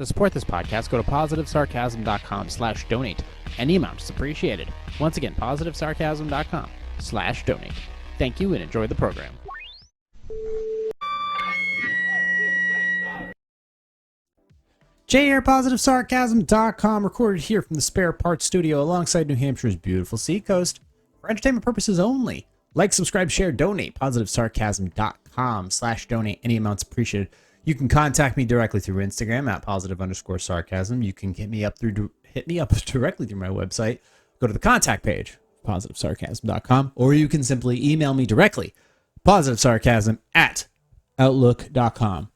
To support this podcast, go to positivesarcasm.com/donate. Any amount is appreciated. Once again, positivesarcasm.com/donate. Thank you and enjoy the program. JRPositiveSarcasm.com, recorded here from the Spare Parts Studio alongside New Hampshire's beautiful seacoast. For entertainment purposes only. Like, subscribe, share, donate. PositiveSarcasm.com/donate. Any amounts appreciated. You can contact me directly through Instagram at @positive_sarcasm. You can hit me up directly through my website. Go to the contact page, positivesarcasm.com, or you can simply email me directly, positivesarcasm@outlook.com.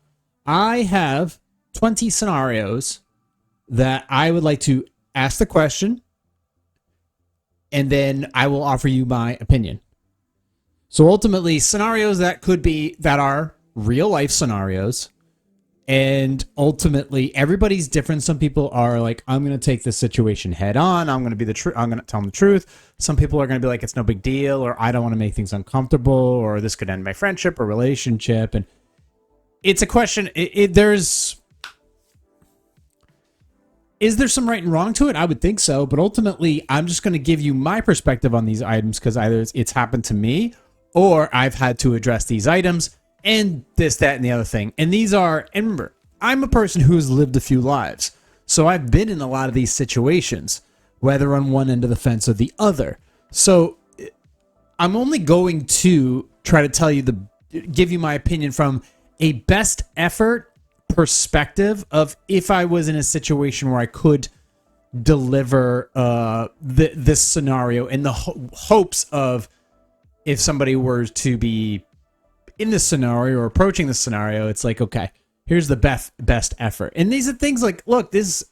I have 20 scenarios that I would like to ask the question, and then I will offer you my opinion. So ultimately, scenarios that are real life scenarios, and ultimately everybody's different. Some people are like, I'm going to take this situation head on. I'm going to tell them the truth. Some people are going to be like, it's no big deal, or I don't want to make things uncomfortable, or this could end my friendship or relationship. And it's a question. Is there some right and wrong to it? I would think so, but ultimately, I'm just going to give you my perspective on these items because either it's happened to me or I've had to address these items and this, that, and the other thing. And and remember, I'm a person who's lived a few lives, so I've been in a lot of these situations, whether on one end of the fence or the other. So I'm only going to try to give you my opinion from a best effort perspective of if I was in a situation where I could deliver this scenario in the hopes of if somebody were to be in this scenario or approaching this scenario, it's like, okay, here's the best effort. And these are things like, look, these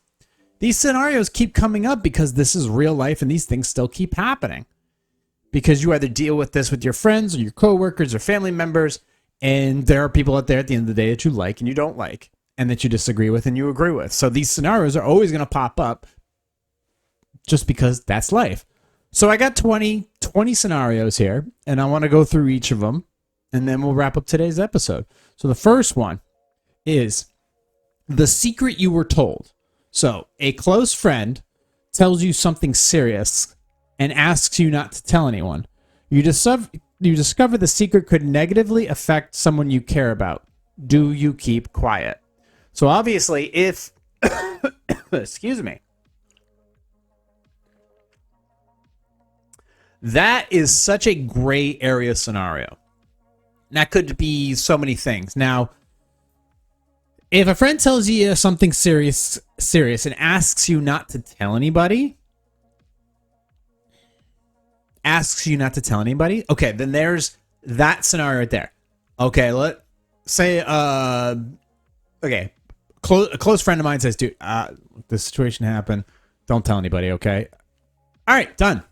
scenarios keep coming up because this is real life and these things still keep happening. Because you either deal with this with your friends or your coworkers or family members, and there are people out there at the end of the day that you like and you don't like, and that you disagree with and you agree with. So these scenarios are always going to pop up just because that's life. So I got 20 scenarios here, and I want to go through each of them, and then we'll wrap up today's episode. So the first one is the secret you were told. So a close friend tells you something serious and asks you not to tell anyone. You discover the secret could negatively affect someone you care about. Do you keep quiet? So obviously, if excuse me, that is such a gray area scenario. That could be so many things. Now, if a friend tells you something serious and asks you not to tell anybody, okay, then there's that scenario right there. Okay, let's say, a close friend of mine says, dude, this situation happened. Don't tell anybody, okay? All right, done.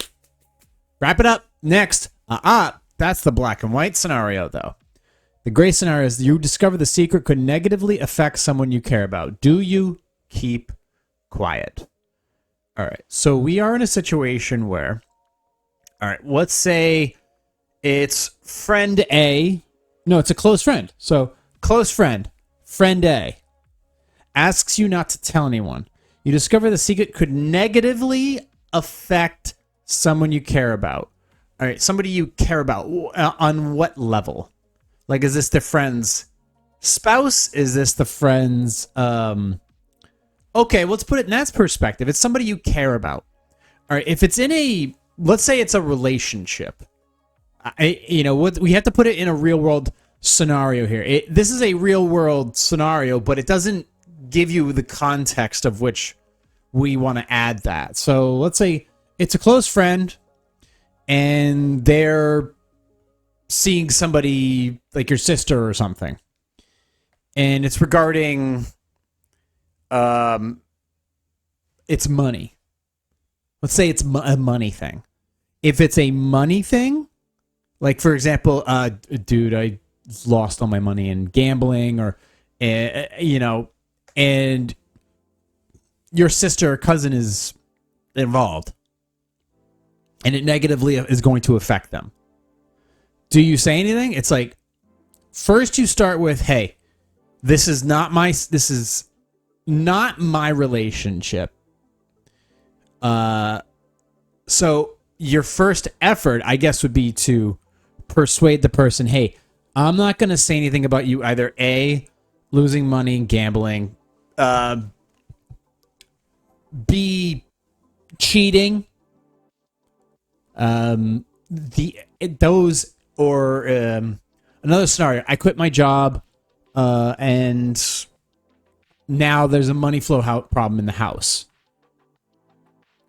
Wrap it up. Next. That's the black and white scenario, though. The gray scenario is you discover the secret could negatively affect someone you care about. Do you keep quiet? All right. So we are in a situation where, all right, let's say it's friend A. No, it's a close friend. So close friend A, asks you not to tell anyone. You discover the secret could negatively affect someone you care about. All right, somebody you care about. On what level? Like, is this the friend's spouse? Is this the friend's... Okay, let's put it in that perspective. It's somebody you care about. All right, if it's in a... Let's say it's a relationship. We have to put it in a real-world scenario here. This is a real-world scenario, but it doesn't give you the context of which we want to add that. So let's say it's a close friend, and they're seeing somebody like your sister or something, and it's regarding it's money. Let's say it's a money thing. If it's a money thing, like for example, dude, I lost all my money in gambling, or and your sister or cousin is involved, and it negatively is going to affect them. Do you say anything? It's like, first you start with, hey, this is not my relationship. So your first effort, I guess, would be to persuade the person, hey, I'm not going to say anything about you either A, losing money and gambling, B, cheating, another scenario, I quit my job, and now there's a money flow problem in the house.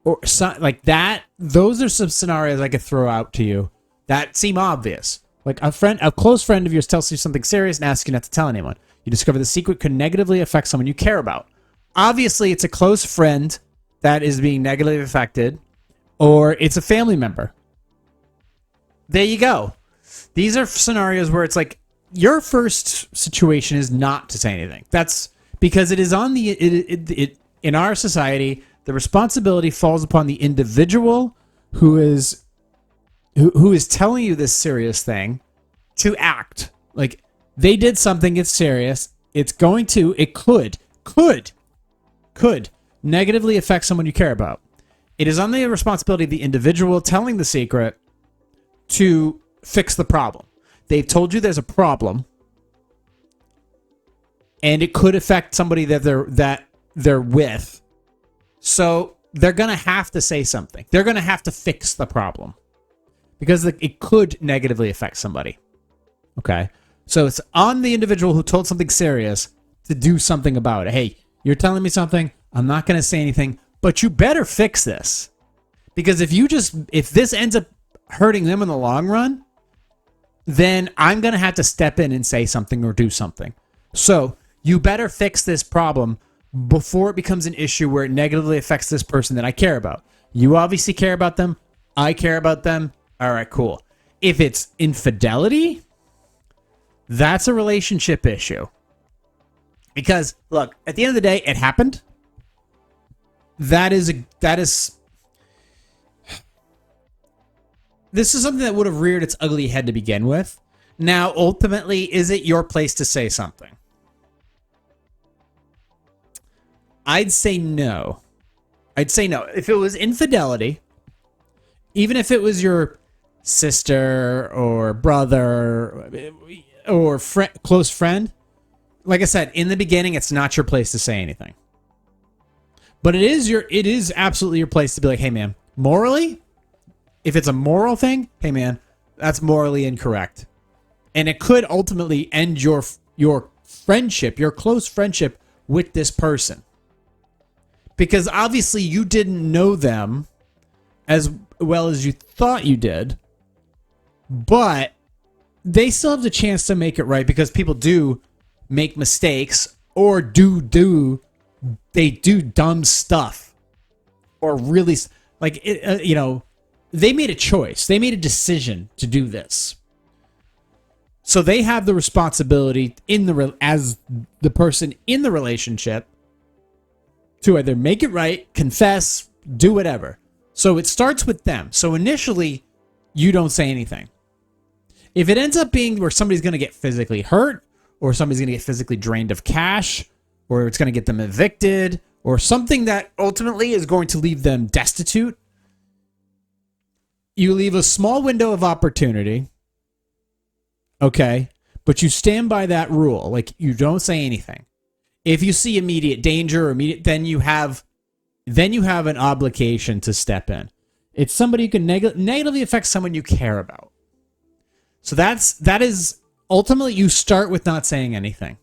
Or like that. Those are some scenarios I could throw out to you that seem obvious. Like a close friend of yours tells you something serious and asks you not to tell anyone. You discover the secret could negatively affect someone you care about. Obviously, it's a close friend that is being negatively affected, or it's a family member. There you go. These are scenarios where it's like your first situation is not to say anything. That's because it is on in our society. The responsibility falls upon the individual who is telling you this serious thing to act. Like, they did something, it's serious. It could negatively affect someone you care about. It is on the responsibility of the individual telling the secret to fix the problem. They've told you there's a problem, and it could affect somebody that they're with. So they're going to have to say something. They're going to have to fix the problem because it could negatively affect somebody. Okay? So it's on the individual who told something serious to do something about it. Hey, you're telling me something. I'm not going to say anything, but you better fix this. Because if this ends up hurting them in the long run, then I'm going to have to step in and say something or do something. So you better fix this problem before it becomes an issue where it negatively affects this person that I care about. You obviously care about them. I care about them. All right, cool. If it's infidelity, that's a relationship issue. Because, look, at the end of the day, it happened. This is something that would have reared its ugly head to begin with. Now, ultimately, is it your place to say something? I'd say no. If it was infidelity, even if it was your sister or brother or close friend, like I said, in the beginning, it's not your place to say anything. But it is absolutely your place to be like, hey, man, morally, if it's a moral thing, hey, man, that's morally incorrect. And it could ultimately end your friendship, your close friendship with this person. Because obviously you didn't know them as well as you thought you did. But they still have the chance to make it right because people do make mistakes or they do dumb stuff. Or really, like, they made a choice. They made a decision to do this. So they have the responsibility as the person in the relationship to either make it right, confess, do whatever. So it starts with them. So initially, you don't say anything. If it ends up being where somebody's going to get physically hurt, or somebody's going to get physically drained of cash, or it's going to get them evicted, or something that ultimately is going to leave them destitute, you leave a small window of opportunity, okay? But you stand by that rule. Like, you don't say anything. If you see immediate danger, then you have an obligation to step in. It's somebody who can negatively affect someone you care about. So that is ultimately, you start with not saying anything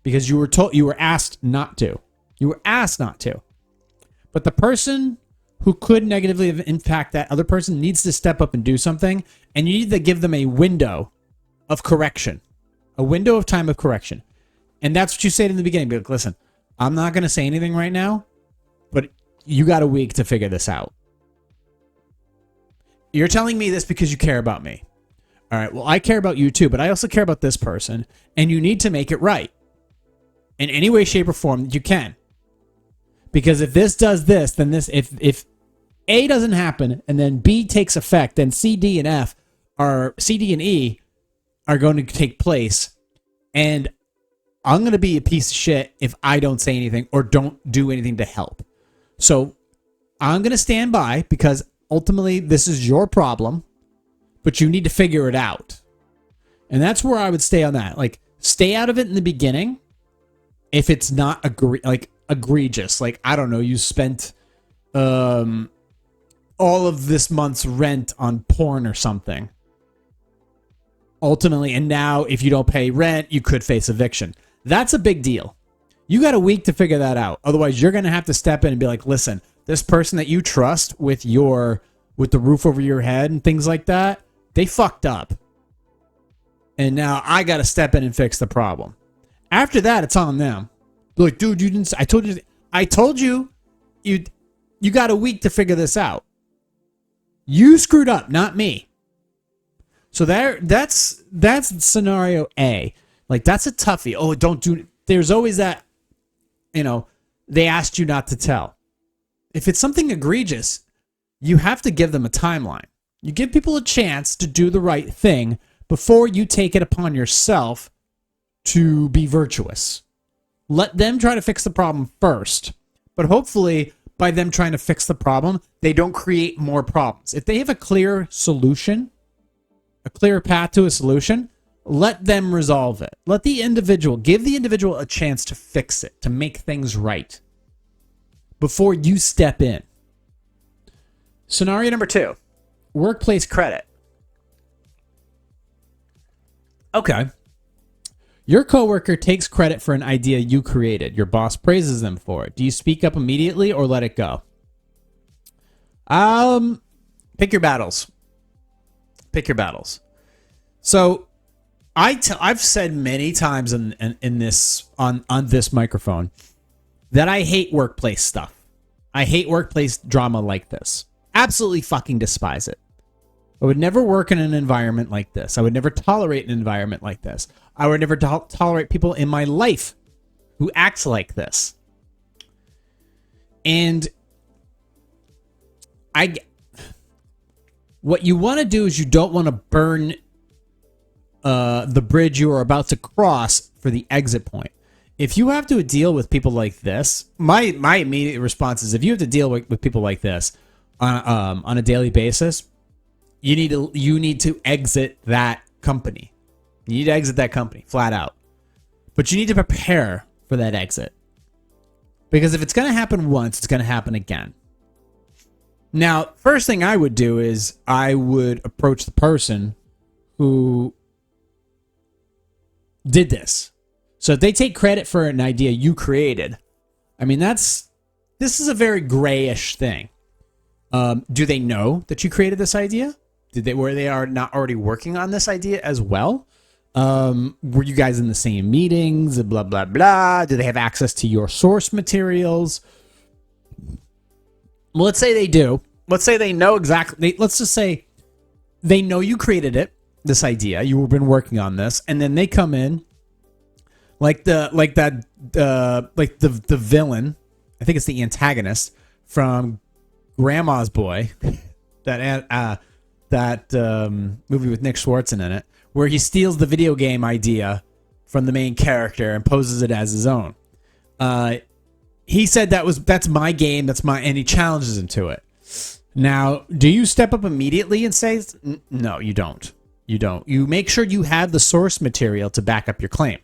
because you were asked not to. You were asked not to. But the person who could negatively impact that other person needs to step up and do something, and you need to give them a window of correction, a window of time of correction. And that's what you said in the beginning. Be like, listen, I'm not going to say anything right now, but you got a week to figure this out. You're telling me this because you care about me. All right, well, I care about you too, but I also care about this person, and you need to make it right in any way, shape, or form that you can. Because if this does this, then this, if A doesn't happen, and then B takes effect, then C, D, and E are going to take place, and I'm going to be a piece of shit if I don't say anything or don't do anything to help. So I'm going to stand by because ultimately this is your problem, but you need to figure it out. And that's where I would stay on that. Like, stay out of it in the beginning if it's not egregious. Like, I don't know, you spent all of this month's rent on porn or something. Ultimately, and now if you don't pay rent, you could face eviction. That's a big deal. You got a week to figure that out. Otherwise, you're going to have to step in and be like, listen, this person that you trust with the roof over your head and things like that, they fucked up. And now I got to step in and fix the problem. After that, it's on them. Be like, dude, you didn't. I told you, you got a week to figure this out. You screwed up, not me. So that's scenario A. Like, that's a toughie. Oh, don't do. There's always that. They asked you not to tell. If it's something egregious, you have to give them a timeline. You give people a chance to do the right thing before you take it upon yourself to be virtuous. Let them try to fix the problem first. But hopefully, by them trying to fix the problem, they don't create more problems. If they have a clear solution, a clear path to a solution, let them resolve it. Give the individual a chance to fix it, to make things right before you step in. Scenario number 2, workplace credit. Okay. Your coworker takes credit for an idea you created. Your boss praises them for it. Do you speak up immediately or let it go? Pick your battles. So I've said many times in this on this microphone that I hate workplace stuff. I hate workplace drama like this. Absolutely fucking despise it. I would never work in an environment like this. I would never tolerate an environment like this. I would never tolerate people in my life who act like this. And what you want to do is you don't want to burn the bridge you are about to cross for the exit point. If you have to deal with people like this, my immediate response is, if you have to deal with people like this on a daily basis, you need to exit that company. You need to exit that company flat out. But you need to prepare for that exit. Because if it's going to happen once, it's going to happen again. Now, first thing I would do is I would approach the person who did this. So if they take credit for an idea you created, I mean, this is a very grayish thing. Do they know that you created this idea? Were they are not already working on this idea as well? Were you guys in the same meetings? Blah, blah, blah. Do they have access to your source materials? Well, let's say they do. Let's say they know exactly. Let's just say they know you created it, this idea. You've been working on this, and then they come in like the villain. I think it's the antagonist from Grandma's Boy, that movie with Nick Swartzen in it, where he steals the video game idea from the main character and poses it as his own. He said that's my game, and he challenges him to it. Now, do you step up immediately and say, no, you don't. You don't. You make sure you have the source material to back up your claim.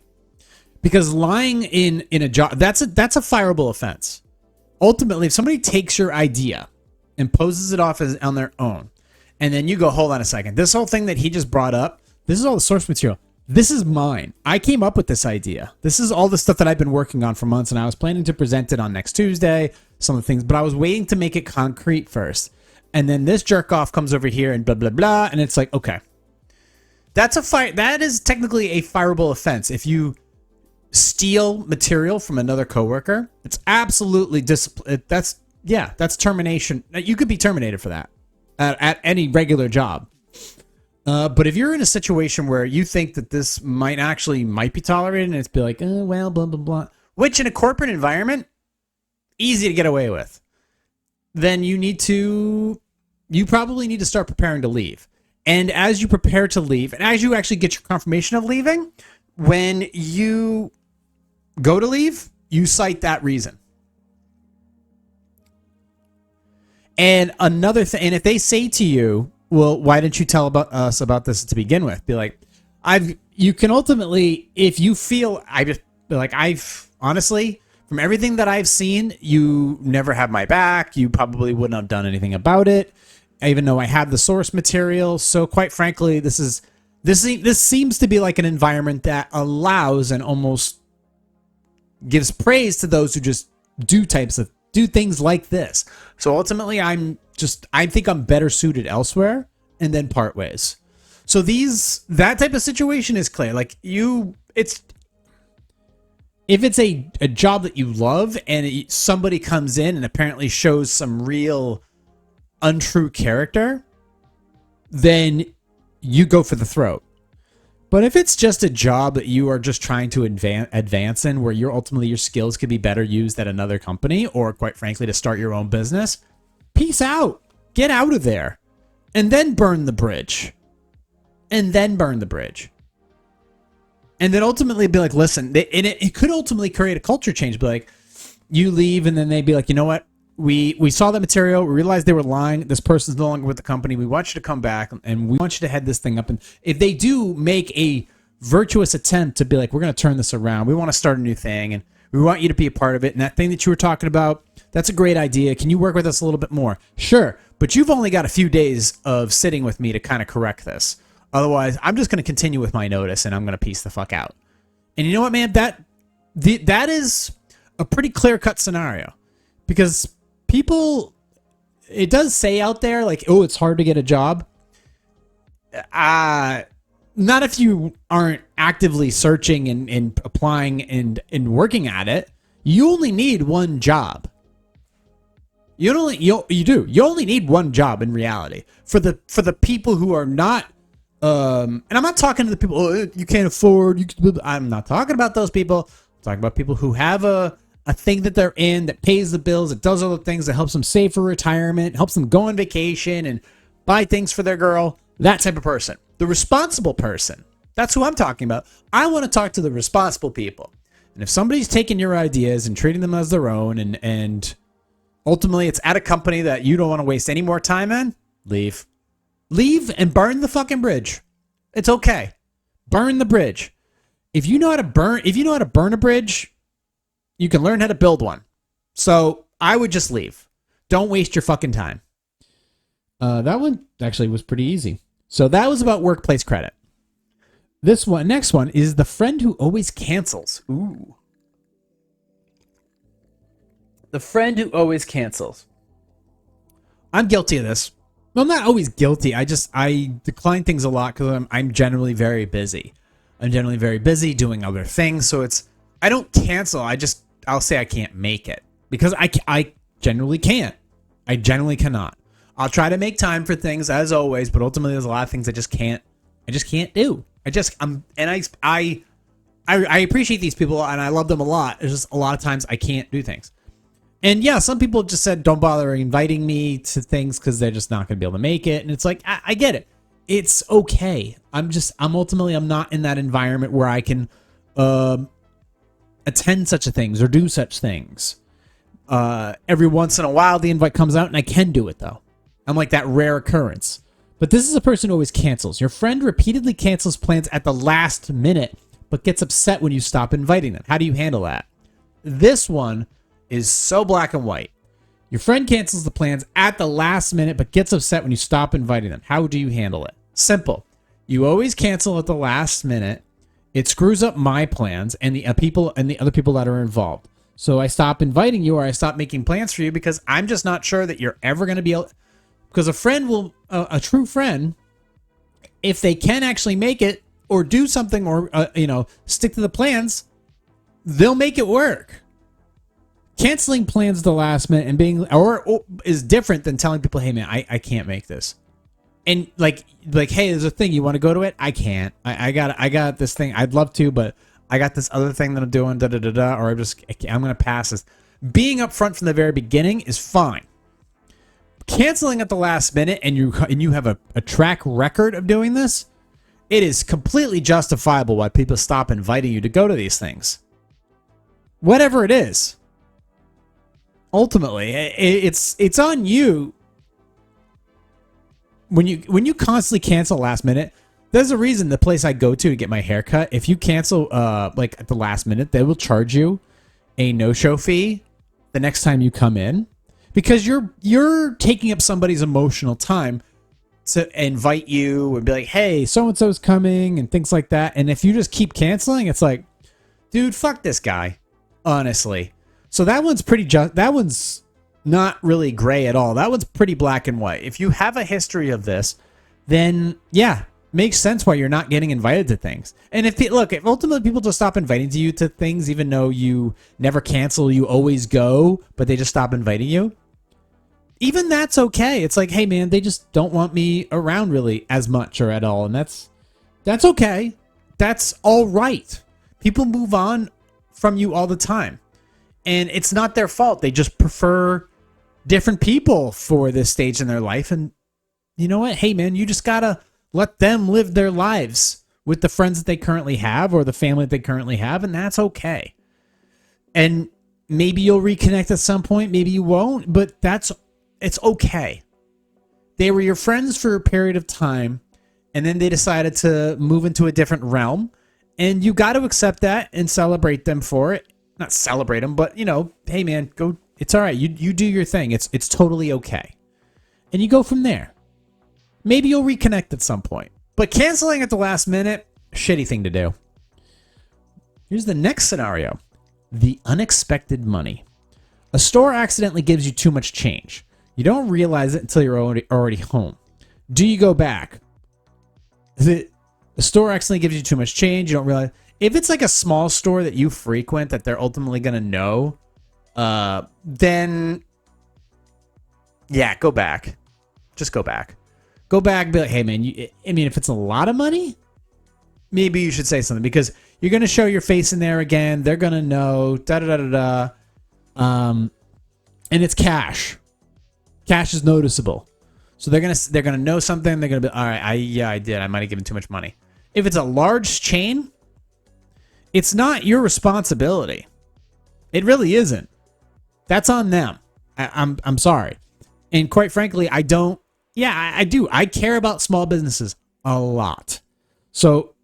Because lying in a job, that's a fireable offense. Ultimately, if somebody takes your idea and poses it off as on their own, and then you go, hold on a second, this whole thing that he just brought up, this is all the source material. This is mine. I came up with this idea. This is all the stuff that I've been working on for months, and I was planning to present it on next Tuesday, some of the things, but I was waiting to make it concrete first. And then this jerk off comes over here and blah, blah, blah, and it's like, okay. That is technically a fireable offense. If you steal material from another coworker, it's absolutely that's termination. You could be terminated for that at any regular job. But if you're in a situation where you think that this might be tolerated, and it's be like, oh, well, blah, blah, blah, which in a corporate environment, easy to get away with, then you probably need to start preparing to leave. And as you prepare to leave, and as you actually get your confirmation of leaving, when you go to leave, you cite that reason. And another thing, and if they say to you, well, why didn't you tell us about this to begin with? Be like, you can ultimately, if you feel, I've honestly, from everything that I've seen, you never have my back. You probably wouldn't have done anything about it, even though I had the source material. So quite frankly, this seems to be like an environment that allows and almost gives praise to those who just do things like this. So ultimately, I think I'm better suited elsewhere, and then part ways. So that type of situation is clear. Like if it's a job that you love and somebody comes in and apparently shows some real untrue character, then you go for the throat. But if it's just a job that you are just trying to advance in, where your skills could be better used at another company, or quite frankly, to start your own business, peace out. Get out of there. And then burn the bridge. And then ultimately be like, listen, and it could ultimately create a culture change. Be like, you leave, and then they'd be like, you know what? We saw that material. We realized they were lying. This person's no longer with the company. We want you to come back, and we want you to head this thing up. And if they do make a virtuous attempt to be like, we're going to turn this around. We want to start a new thing, and we want you to be a part of it. And that thing that you were talking about, that's a great idea. Can you work with us a little bit more? Sure, but you've only got a few days of sitting with me to kind of correct this. Otherwise, I'm just going to continue with my notice, and I'm going to piece the fuck out. And you know what, man? That is a pretty clear-cut scenario, because people, it does say out there, like, oh, it's hard to get a job. Not if you aren't actively searching and applying and working at it. You only need one job. You only need one job in reality. For the people who are not, and I'm not talking to the people, oh, you can't afford, I'm not talking about those people. I'm talking about people who have a thing that they're in that pays the bills, that does all the things, that helps them save for retirement, helps them go on vacation and buy things for their girl. That type of person. The responsible person. That's who I'm talking about. I want to talk to the responsible people. And if somebody's taking your ideas and treating them as their own, and ultimately it's at a company that you don't want to waste any more time in, leave. Leave and burn the fucking bridge. It's okay. Burn the bridge. If you know how to burn a bridge, you can learn how to build one. So I would just leave. Don't waste your fucking time. That one actually was pretty easy. So that was about workplace credit. Next one is the friend who always cancels. Ooh. The friend who always cancels. I'm guilty of this. Well, I'm not always guilty. I decline things a lot because I'm generally very busy. I'm generally very busy doing other things. So I don't cancel. I'll say I can't make it because I generally can't. I generally cannot. I'll try to make time for things as always, but ultimately there's a lot of things I just can't do. I appreciate these people and I love them a lot. It's just a lot of times I can't do things. And yeah, some people just said don't bother inviting me to things because they're just not going to be able to make it. And it's like, I get it. It's okay. I'm not in that environment where I can attend such things or do such things. Every once in a while, the invite comes out and I can do it though. I'm like that rare occurrence. But this is a person who always cancels. Your friend repeatedly cancels plans at the last minute, but gets upset when you stop inviting them. How do you handle that? This one is so black and white. Your friend cancels the plans at the last minute, but gets upset when you stop inviting them. How do you handle it? Simple. You always cancel at the last minute. It screws up my plans and the people and the other people that are involved. So I stop inviting you or I stop making plans for you because I'm just not sure that you're ever going to be able. Because a true friend, if they can actually make it or do something or stick to the plans, they'll make it work. Canceling plans at the last minute and being or is different than telling people, "Hey man, I can't make this." And like hey, there's a thing, you want to go to it? I can't. I got this thing. I'd love to, but I got this other thing that I'm doing. Or I'm gonna pass this. Being upfront from the very beginning is fine. Canceling at the last minute and you have a track record of doing this, it is completely justifiable why people stop inviting you to go to these things. whatever it is. Ultimately, it's on you. When you constantly cancel last minute, there's a reason the place I go to get my hair cut, if you cancel like at the last minute, they will charge you a no-show fee the next time you come in, because you're taking up somebody's emotional time to invite you and be like, hey, so-and-so's coming and things like that. And if you just keep canceling, it's like, dude, fuck this guy, honestly. So that one's that one's not really gray at all. That one's pretty black and white. If you have a history of this, then yeah, makes sense why you're not getting invited to things. And if ultimately people just stop inviting you to things, even though you never cancel, you always go, but they just stop inviting you, even that's okay. It's like, hey man, they just don't want me around really as much or at all. And that's okay. That's all right. People move on from you all the time. And it's not their fault. They just prefer different people for this stage in their life. And you know what? Hey, man, you just got to let them live their lives with the friends that they currently have or the family that they currently have. And that's okay. And maybe you'll reconnect at some point. Maybe you won't. But it's okay. They were your friends for a period of time. And then they decided to move into a different realm. And you got to accept that and celebrate them for it. Not celebrate them, but, hey, man, go. It's all right. You do your thing. It's totally okay. And you go from there. Maybe you'll reconnect at some point. But canceling at the last minute, shitty thing to do. Here's the next scenario. The unexpected money. A store accidentally gives you too much change. You don't realize it until you're already home. Do you go back? The store accidentally gives you too much change. You don't realize. If it's like a small store that you frequent that they're ultimately going to know, then, yeah, go back. Just go back. Go back and be like, hey, man, if it's a lot of money, maybe you should say something, because you're going to show your face in there again. They're going to know, da-da-da-da-da. And it's cash. Cash is noticeable. So they're gonna know something. They're going to be, all right, I did. I might have given too much money. If it's a large chain, it's not your responsibility. It really isn't. That's on them. I'm sorry. And quite frankly, I don't. Yeah, I do. I care about small businesses a lot. So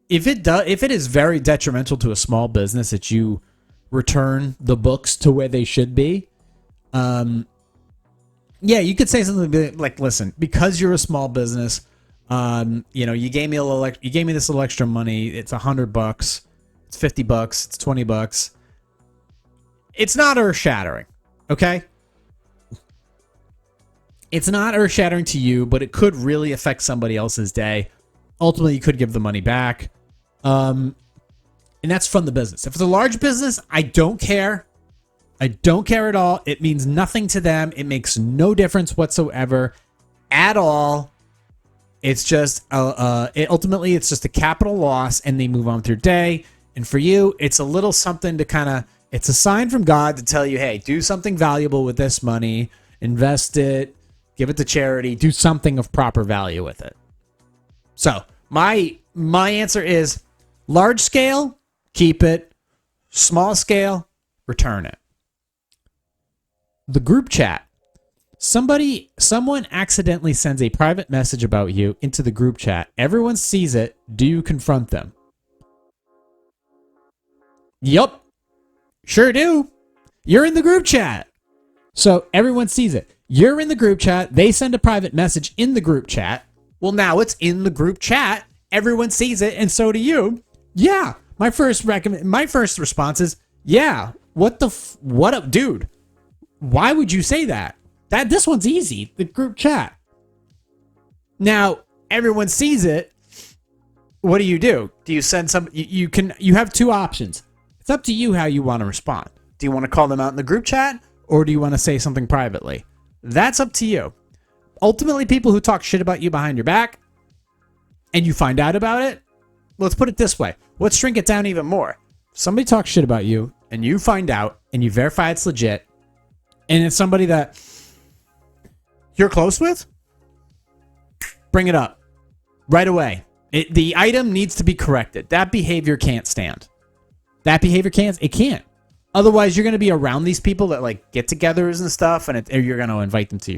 if it is very detrimental to a small business that you return the books to where they should be, yeah, you could say something like, listen, because you're a small business, you gave me this little extra money. It's $100. It's $50. It's $20. It's not earth-shattering, okay? It's not earth-shattering to you, but it could really affect somebody else's day. Ultimately, you could give the money back. And that's from the business. If it's a large business, I don't care. I don't care at all. It means nothing to them. It makes no difference whatsoever at all. It's just ultimately it's just a capital loss, and they move on with their day. And for you, it's a little something to it's a sign from God to tell you, hey, do something valuable with this money, invest it, give it to charity, do something of proper value with it. So my answer is large scale, keep it. Small scale, return it. The group chat. Someone accidentally sends a private message about you into the group chat. Everyone sees it. Do you confront them? Yup. Sure do. You're in the group chat. So everyone sees it. You're in the group chat. They send a private message in the group chat. Well, now it's in the group chat. Everyone sees it, and so do you. Yeah. My first response is, yeah. What up, dude? Why would you say that? This one's easy. The group chat. Now, everyone sees it. What do? Do you send some? You have two options. It's up to you how you want to respond. Do you want to call them out in the group chat, or do you want to say something privately? That's up to you. Ultimately, people who talk shit about you behind your back, and you find out about it, let's put it this way. Let's shrink it down even more. Somebody talks shit about you, and you find out, and you verify it's legit, and it's somebody that you're close with, bring it up right away. The item needs to be corrected. That behavior can't stand. That behavior can't. Otherwise, you're going to be around these people that like get-togethers and stuff, and you're going to invite them to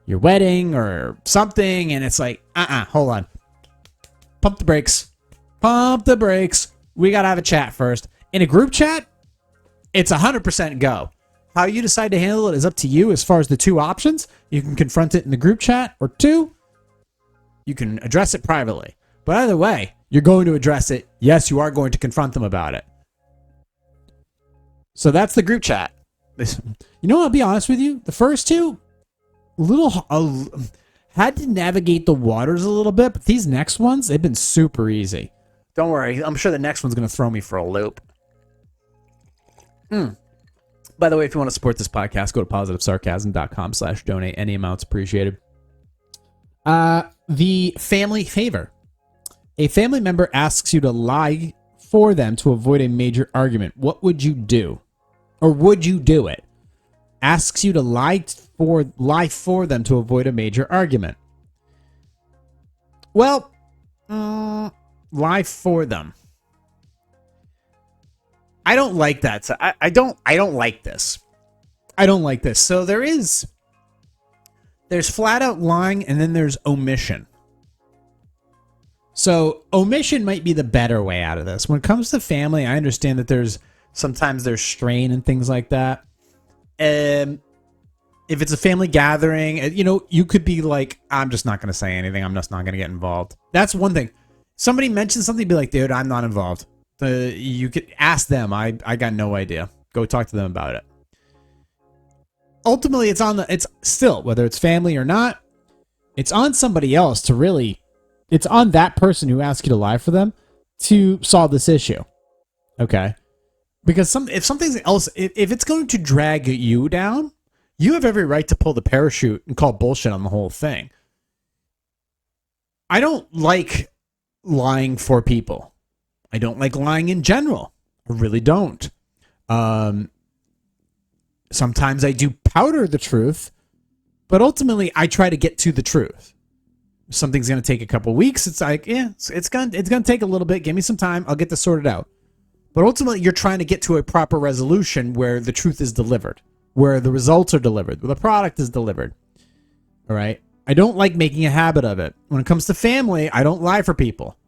your wedding or something, and it's like, hold on. Pump the brakes. We got to have a chat first. In a group chat, it's 100% go. How you decide to handle it is up to you as far as the two options. You can confront it in the group chat, or two, you can address it privately. But either way, you're going to address it. Yes, you are going to confront them about it. So that's the group chat. You know what, I'll be honest with you. The first two, had to navigate the waters a little bit, but these next ones, they've been super easy. Don't worry, I'm sure the next one's going to throw me for a loop. By the way, if you want to support this podcast, go to positivesarcasm.com/donate. Any amounts appreciated. The family favor. A family member asks you to lie for them to avoid a major argument. What would you do? Or would you do it? Asks you to lie for them to avoid a major argument. Well, lie for them. I don't like that. So I don't like this. I don't like this. So there's flat out lying, and then there's omission. So omission might be the better way out of this. When it comes to family, I understand that sometimes there's strain and things like that. If it's a family gathering, you could be like, I'm just not going to say anything. I'm just not going to get involved. That's one thing. Somebody mentions something, be like, dude, I'm not involved. You could ask them. I got no idea. Go talk to them about it. Ultimately, it's still, whether it's family or not, it's on somebody else to really, it's on that person who asked you to lie for them to solve this issue. Okay? Because if something else, if it's going to drag you down, you have every right to pull the parachute and call bullshit on the whole thing. I don't like lying for people. I don't like lying in general. I really don't. Sometimes I do powder the truth, but ultimately I try to get to the truth. If something's going to take a couple weeks, it's like, it's going to take a little bit. Give me some time. I'll get this sorted out. But ultimately, you're trying to get to a proper resolution where the truth is delivered, where the results are delivered, where the product is delivered. All right? I don't like making a habit of it. When it comes to family, I don't lie for people.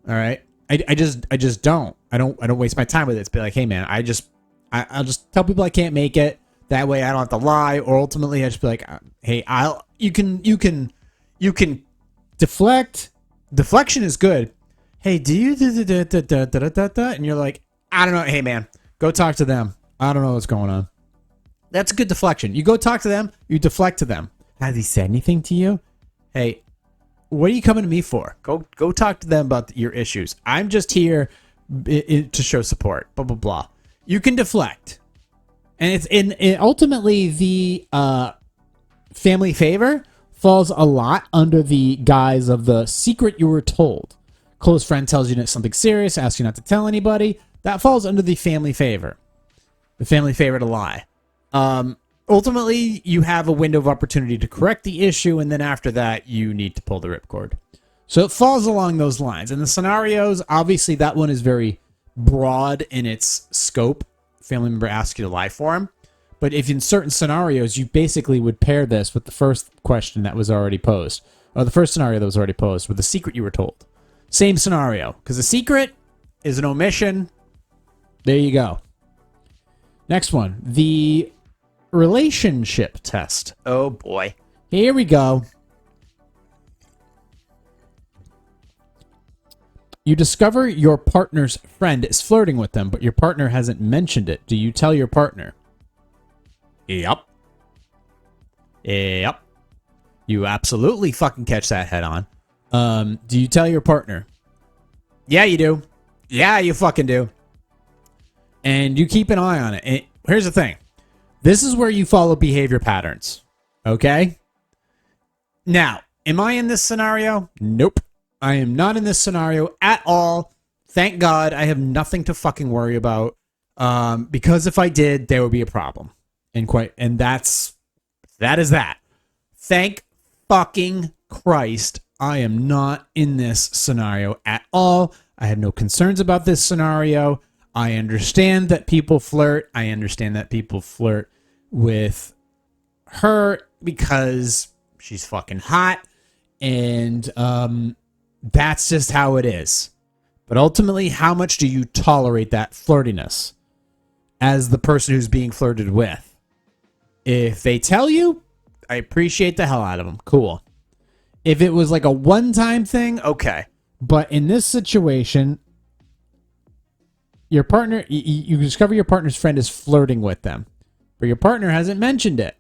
All right? I just don't. I don't waste my time with it. It's be like, hey man, I'll just tell people I can't make it. That way I don't have to lie. Or ultimately I just be like, hey, you can deflect. Deflection is good. Hey, do you and you're like, I don't know. Hey man, go talk to them. I don't know what's going on. That's a good deflection. You go talk to them. You deflect to them. Has he said anything to you? Hey, what are you coming to me for? Go talk to them about your issues. I'm just here to show support. Blah blah blah. You can deflect, and ultimately the family favor falls a lot under the guise of the secret you were told. Close friend tells you something serious, asks you not to tell anybody. That falls under the family favor. The family favor to lie. Ultimately, you have a window of opportunity to correct the issue, and then after that, you need to pull the ripcord. So it falls along those lines. And the scenarios, obviously, that one is very broad in its scope. Family member asks you to lie for him. But if in certain scenarios, you basically would pair this with the first question that was already posed, or the first scenario that was already posed, with the secret you were told. Same scenario, because the secret is an omission. There you go. Next one, the relationship test. Oh boy. Here we go. You discover your partner's friend is flirting with them, but your partner hasn't mentioned it. Do you tell your partner? Yep. You absolutely fucking catch that head on. Do you tell your partner? Yeah, you do. Yeah, you fucking do. And you keep an eye on it. And here's the thing. This is where you follow behavior patterns. Okay? Now, am I in this scenario? Nope. I am not in this scenario at all. Thank God I have nothing to fucking worry about. Because if I did, there would be a problem. And that is that. Thank fucking Christ, I am not in this scenario at all. I have no concerns about this scenario. I understand that people flirt. I understand that people flirt with her because she's fucking hot, and that's just how it is. But ultimately, how much do you tolerate that flirtiness as the person who's being flirted with? If they tell you, I appreciate the hell out of them. Cool. If it was like a one-time thing, okay. But in this situation, your partner, you discover your partner's friend is flirting with them, but your partner hasn't mentioned it.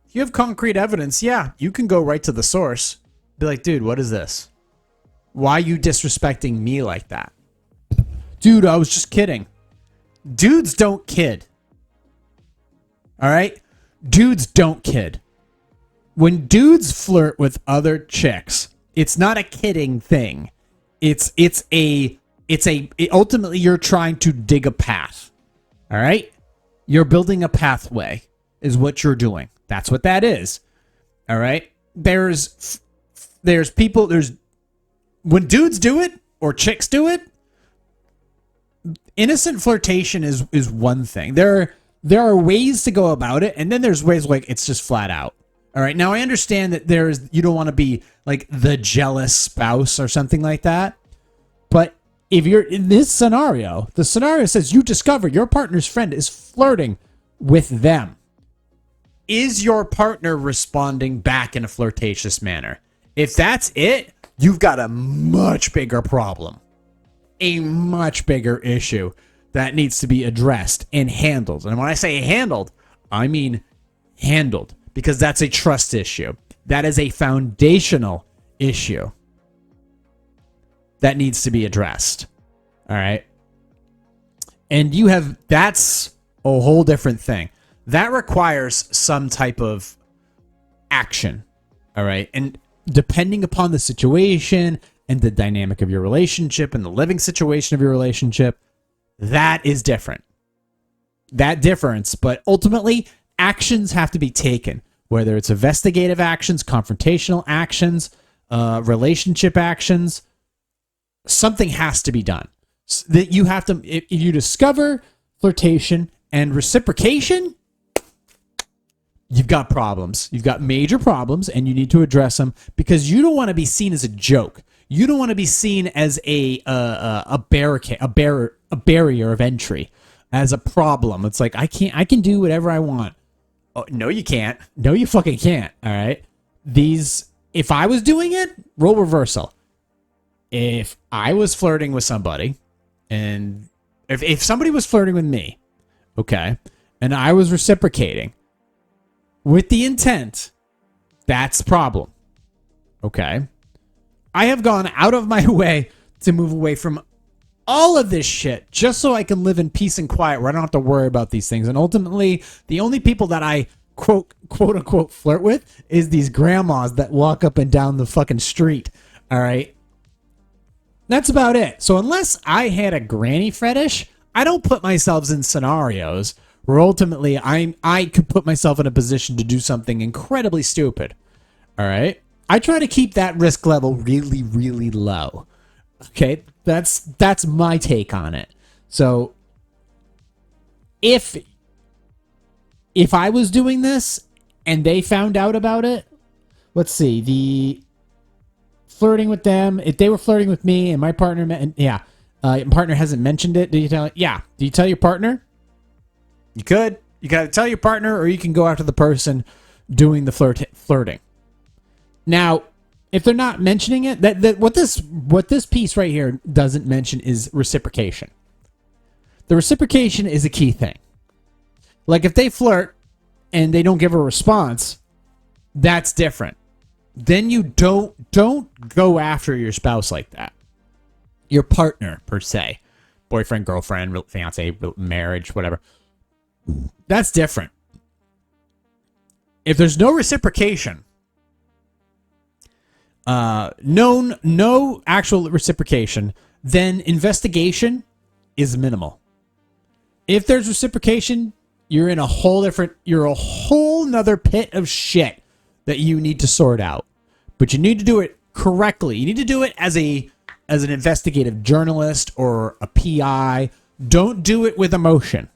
If you have concrete evidence, yeah, you can go right to the source. Be like, dude, what is this? Why are you disrespecting me like that? Dude, I was just kidding. Dudes don't kid. All right? Dudes don't kid. When dudes flirt with other chicks, it's not a kidding thing. Ultimately you're trying to dig a path. All right? You're building a pathway is what you're doing. That's what that is. All right? There's people, when dudes do it or chicks do it, innocent flirtation is one thing. There are ways to go about it, and then there's ways like it's just flat out. All right. Now I understand that you don't want to be like the jealous spouse or something like that. But if you're in this scenario, the scenario says you discover your partner's friend is flirting with them. Is your partner responding back in a flirtatious manner? If that's it, you've got a much bigger problem, a much bigger issue that needs to be addressed and handled. And when I say handled, I mean handled, because that's a trust issue. That is a foundational issue that needs to be addressed. All right. And that's a whole different thing. That requires some type of action. All right. And depending upon the situation and the dynamic of your relationship and the living situation of your relationship, that is different. That difference, but ultimately, actions have to be taken, whether it's investigative actions, confrontational actions, relationship actions. Something has to be done. That you have to, if you discover flirtation and reciprocation, you've got problems. You've got major problems, and you need to address them because you don't want to be seen as a joke. You don't want to be seen as a barricade, a barrier of entry, as a problem. It's like I can do whatever I want. Oh, no, you can't. No, you fucking can't. All right. If I was doing it, role reversal. If I was flirting with somebody, and if somebody was flirting with me, okay, and I was reciprocating with the intent, that's the problem. Okay. I have gone out of my way to move away from all of this shit just so I can live in peace and quiet where I don't have to worry about these things. And ultimately, the only people that I quote unquote flirt with is these grandmas that walk up and down the fucking street. All right. That's about it. So unless I had a granny fetish, I don't put myself in scenarios where ultimately I could put myself in a position to do something incredibly stupid. All right. I try to keep that risk level really, really low. Okay, that's my take on it. So if I was doing this and they found out about it, let's see, the flirting with them, if they were flirting with me and my partner partner hasn't mentioned it, do you tell it? Yeah. Do you tell your partner? You could. You gotta tell your partner, or you can go after the person doing the flirting. Now, if they're not mentioning it, what this piece right here doesn't mention is reciprocation. The reciprocation is a key thing. Like if they flirt and they don't give a response, that's different. Then you don't go after your spouse like that. Your partner, per se. Boyfriend, girlfriend, fiance, marriage, whatever. That's different. If there's no reciprocation, no actual reciprocation, then investigation is minimal. If there's reciprocation, you're a whole nother pit of shit that you need to sort out. But you need to do it correctly. You need to do it as an investigative journalist or a PI Don't do it with emotion.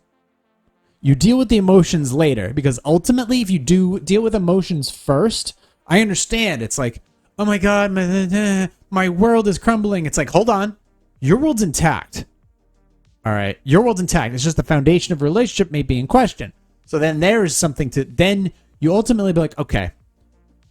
You deal with the emotions later, because ultimately, if you do deal with emotions first, I understand. It's like, oh my God, my world is crumbling. It's like, hold on. Your world's intact. All right. Your world's intact. It's just the foundation of a relationship may be in question. So then there's something to, then you ultimately be like, okay,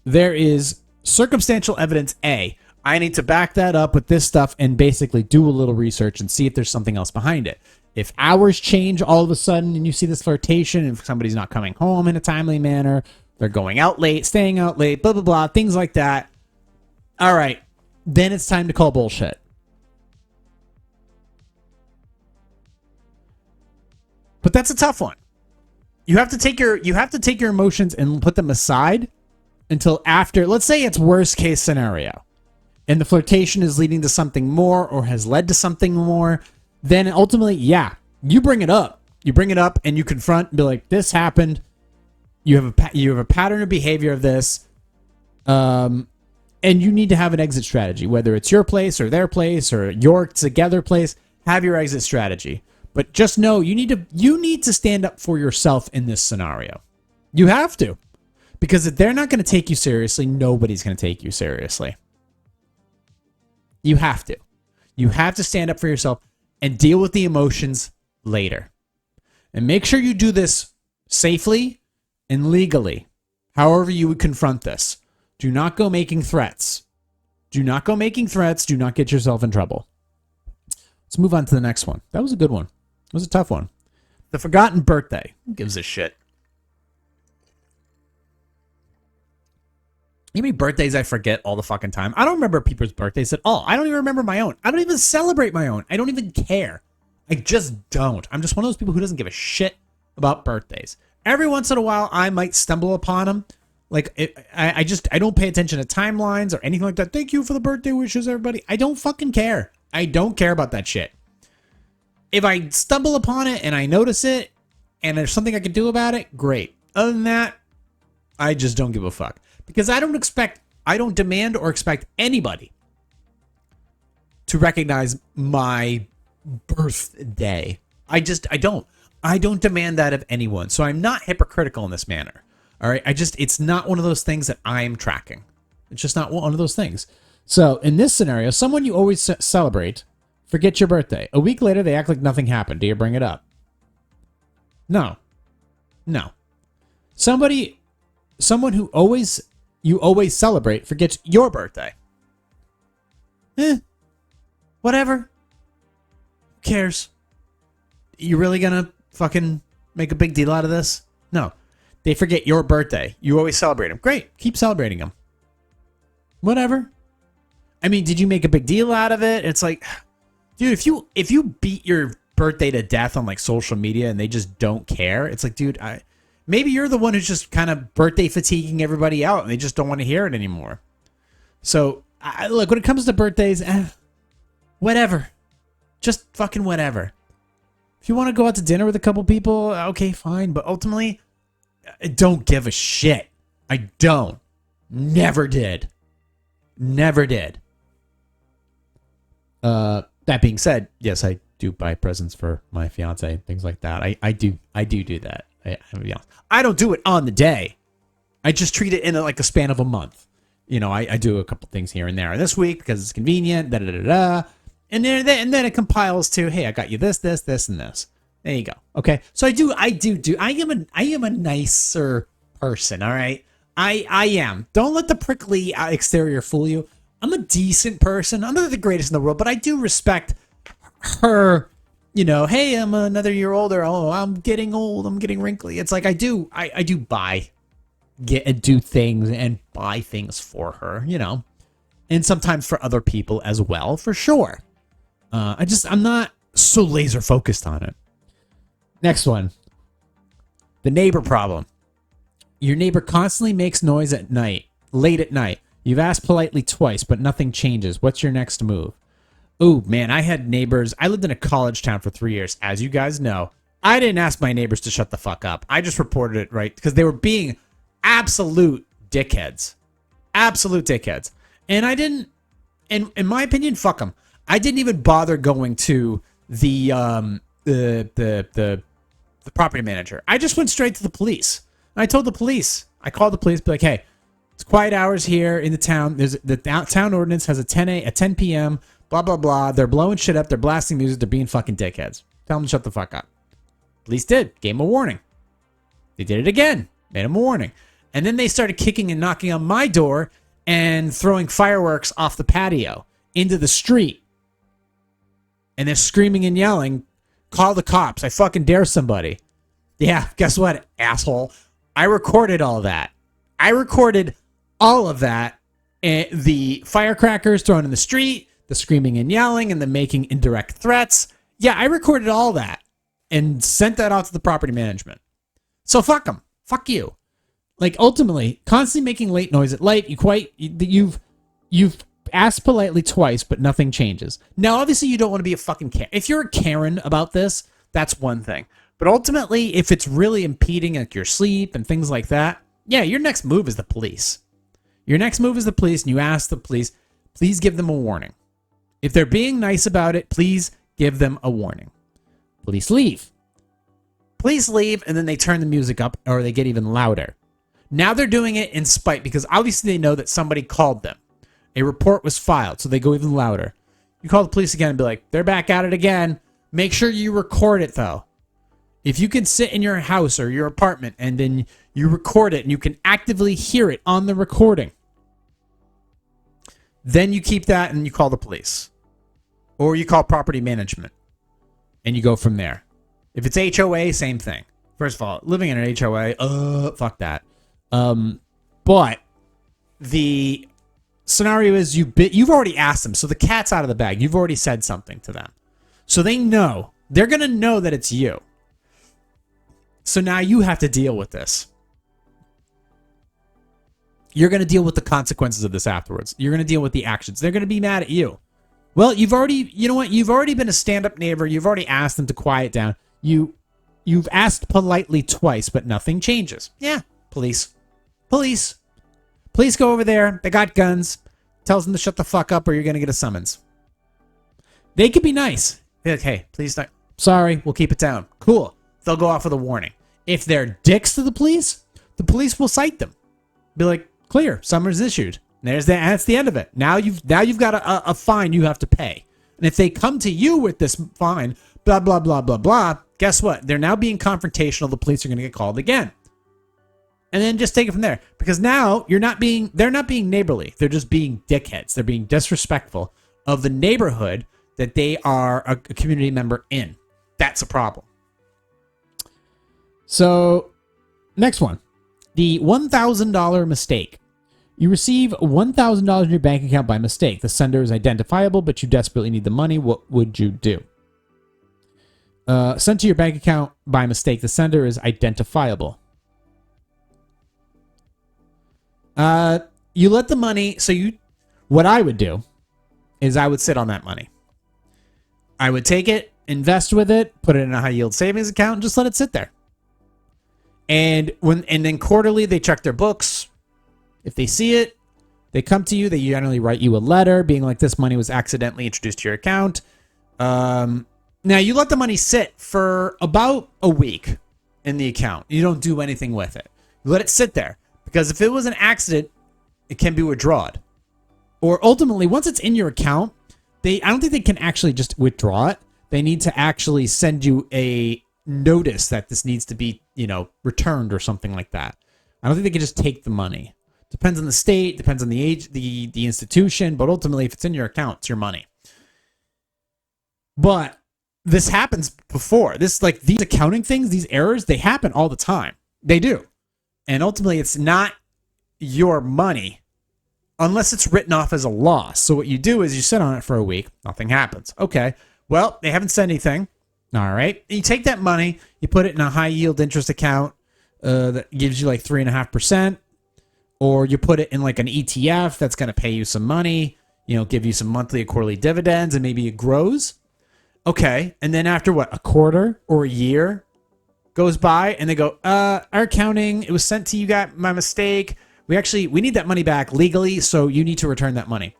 there is circumstantial evidence A. I need to back that up with this stuff and basically do a little research and see if there's something else behind it. If hours change all of a sudden and you see this flirtation, if somebody's not coming home in a timely manner, they're going out late, staying out late, blah, blah, blah, things like that. All right. Then it's time to call bullshit. But that's a tough one. You have to take your emotions and put them aside until after, let's say it's worst case scenario, and the flirtation is leading to something more or has led to something more. Then ultimately, yeah, you bring it up. You bring it up and you confront and be like, this happened. You have a pattern of behavior of this. And you need to have an exit strategy, whether it's your place or their place or your together place. Have your exit strategy. But just know you need to stand up for yourself in this scenario. You have to. Because if they're not going to take you seriously, nobody's going to take you seriously. You have to. You have to stand up for yourself and deal with the emotions later. And make sure you do this safely and legally, however you would confront this. Do not go making threats. Do not go making threats. Do not get yourself in trouble. Let's move on to the next one. That was a good one. It was a tough one. The forgotten birthday. Who gives a shit? You know how many birthdays I forget all the fucking time? I don't remember people's birthdays at all. I don't even remember my own. I don't even celebrate my own. I don't even care. I just don't. I'm just one of those people who doesn't give a shit about birthdays. Every once in a while, I might stumble upon them. Like, I don't pay attention to timelines or anything like that. Thank you for the birthday wishes, everybody. I don't fucking care. I don't care about that shit. If I stumble upon it and I notice it and there's something I can do about it, great. Other than that, I just don't give a fuck. Because I don't demand or expect anybody to recognize my birthday. I don't. I don't demand that of anyone. So I'm not hypocritical in this manner. All right. It's not one of those things that I'm tracking. It's just not one of those things. So in this scenario, someone you always celebrate, forget your birthday. A week later, they act like nothing happened. Do you bring it up? No. Someone who you always celebrate forgets your birthday. Whatever. Who cares? You really gonna fucking make a big deal out of this? No. They forget your birthday. You always celebrate them. Great. Keep celebrating them. Whatever. I mean, did you make a big deal out of it? It's like, dude, if you beat your birthday to death on like social media and they just don't care, it's like, dude, maybe you're the one who's just kind of birthday fatiguing everybody out and they just don't want to hear it anymore. So, look, when it comes to birthdays, whatever. Just fucking whatever. If you want to go out to dinner with a couple people, okay, fine. But ultimately, I don't give a shit. I don't. Never did. Never did. That being said, yes, I do buy presents for my fiance and things like that. I do that. I don't do it on the day. I just treat it in like a span of a month. You know, I do a couple things here and there this week because it's convenient. And then it compiles to, hey, I got you this, and this. There you go. Okay, so I am a nicer person. All right, I am. Don't let the prickly exterior fool you. I'm a decent person. I'm not the greatest in the world, but I do respect her. You know, hey, I'm another year older. Oh, I'm getting old. I'm getting wrinkly. It's like I do do things and buy things for her. You know, and sometimes for other people as well, for sure. I'm not so laser focused on it. Next one. The neighbor problem. Your neighbor constantly makes noise at night, late at night. You've asked politely twice, but nothing changes. What's your next move? Oh, man, I had neighbors. I lived in a college town for 3 years. As you guys know, I didn't ask my neighbors to shut the fuck up. I just reported it, right? Because they were being absolute dickheads. Absolute dickheads. And I didn't, in my opinion, fuck them. I didn't even bother going to the the property manager. I just went straight to the police. I told the police. I called the police, be like, hey, it's quiet hours here in the town. There's the town ordinance has a 10 p.m. Blah blah blah. They're blowing shit up. They're blasting music. They're being fucking dickheads. Tell them to shut the fuck up. Police did. Gave them a warning. They did it again. Made them a warning. And then they started kicking and knocking on my door and throwing fireworks off the patio into the street. And they're screaming and yelling, call the cops. I fucking dare somebody. Yeah, guess what, asshole? I recorded all that. I recorded all of that. The firecrackers thrown in the street, the screaming and yelling, and the making indirect threats. Yeah, I recorded all that and sent that out to the property management. So fuck them. Fuck you. Like, ultimately, constantly making late noise at light, you've asked politely twice, but nothing changes. Now, obviously, you don't want to be a fucking Karen. If you're a Karen about this, that's one thing. But ultimately, if it's really impeding like your sleep and things like that, yeah, your next move is the police. Your next move is the police, and you ask the police, please give them a warning. If they're being nice about it, please give them a warning. Police leave. Police leave, and then they turn the music up, or they get even louder. Now they're doing it in spite, because obviously they know that somebody called them. A report was filed, so they go even louder. You call the police again and be like, they're back at it again. Make sure you record it, though. If you can sit in your house or your apartment and then you record it and you can actively hear it on the recording, then you keep that and you call the police. Or you call property management and you go from there. If it's HOA, same thing. First of all, living in an HOA, fuck that. But the scenario is you've already asked them, so the cat's out of the bag. You've already said something to them. So they know. They're going to know that it's you. So now you have to deal with this. You're going to deal with the consequences of this afterwards. You're going to deal with the actions. They're going to be mad at you. Well, you know what? You've already been a stand-up neighbor. You've already asked them to quiet down. You've asked politely twice, but nothing changes. Yeah, police. Police go over there. They got guns. Tells them to shut the fuck up or you're going to get a summons. They could be nice. Be like, hey, please don't. Sorry, we'll keep it down. Cool. They'll go off with a warning. If they're dicks to the police will cite them. Be like, clear, summons issued. That's the end of it. Now you've got a fine you have to pay. And if they come to you with this fine, blah, blah, blah, blah, blah, guess what? They're now being confrontational. The police are going to get called again. And then just take it from there. Because now they're not being neighborly. They're just being dickheads. They're being disrespectful of the neighborhood that they are a community member in. That's a problem. So, next one. The $1,000 mistake. You receive $1,000 in your bank account by mistake. The sender is identifiable, but you desperately need the money. What would you do? Sent to your bank account by mistake. The sender is identifiable. You let the money... What I would do is I would sit on that money. I would take it, invest with it, put it in a high-yield savings account, and just let it sit there. And then quarterly, they check their books. If they see it, they come to you. They generally write you a letter being like, this money was accidentally introduced to your account. Now, you let the money sit for about a week in the account. You don't do anything with it. You let it sit there. Because if it was an accident, it can be withdrawn. Or ultimately, once it's in your account, I don't think they can actually just withdraw it. They need to actually send you a notice that this needs to be, returned or something like that. I don't think they can just take the money. Depends on the state, depends on the age, the institution, but ultimately, if it's in your account, it's your money. But this happens before. These accounting things, these errors, they happen all the time. They do. And ultimately, it's not your money unless it's written off as a loss. So what you do is you sit on it for a week. Nothing happens. Okay. Well, they haven't said anything. All right. You take that money, you put it in a high yield interest account that gives you like 3.5%, or you put it in like an ETF that's going to pay you some money, give you some monthly or quarterly dividends, and maybe it grows. Okay. And then after what, a quarter or a year goes by and they go, our accounting, it was sent to you guys by mistake. We need that money back legally, so you need to return that money.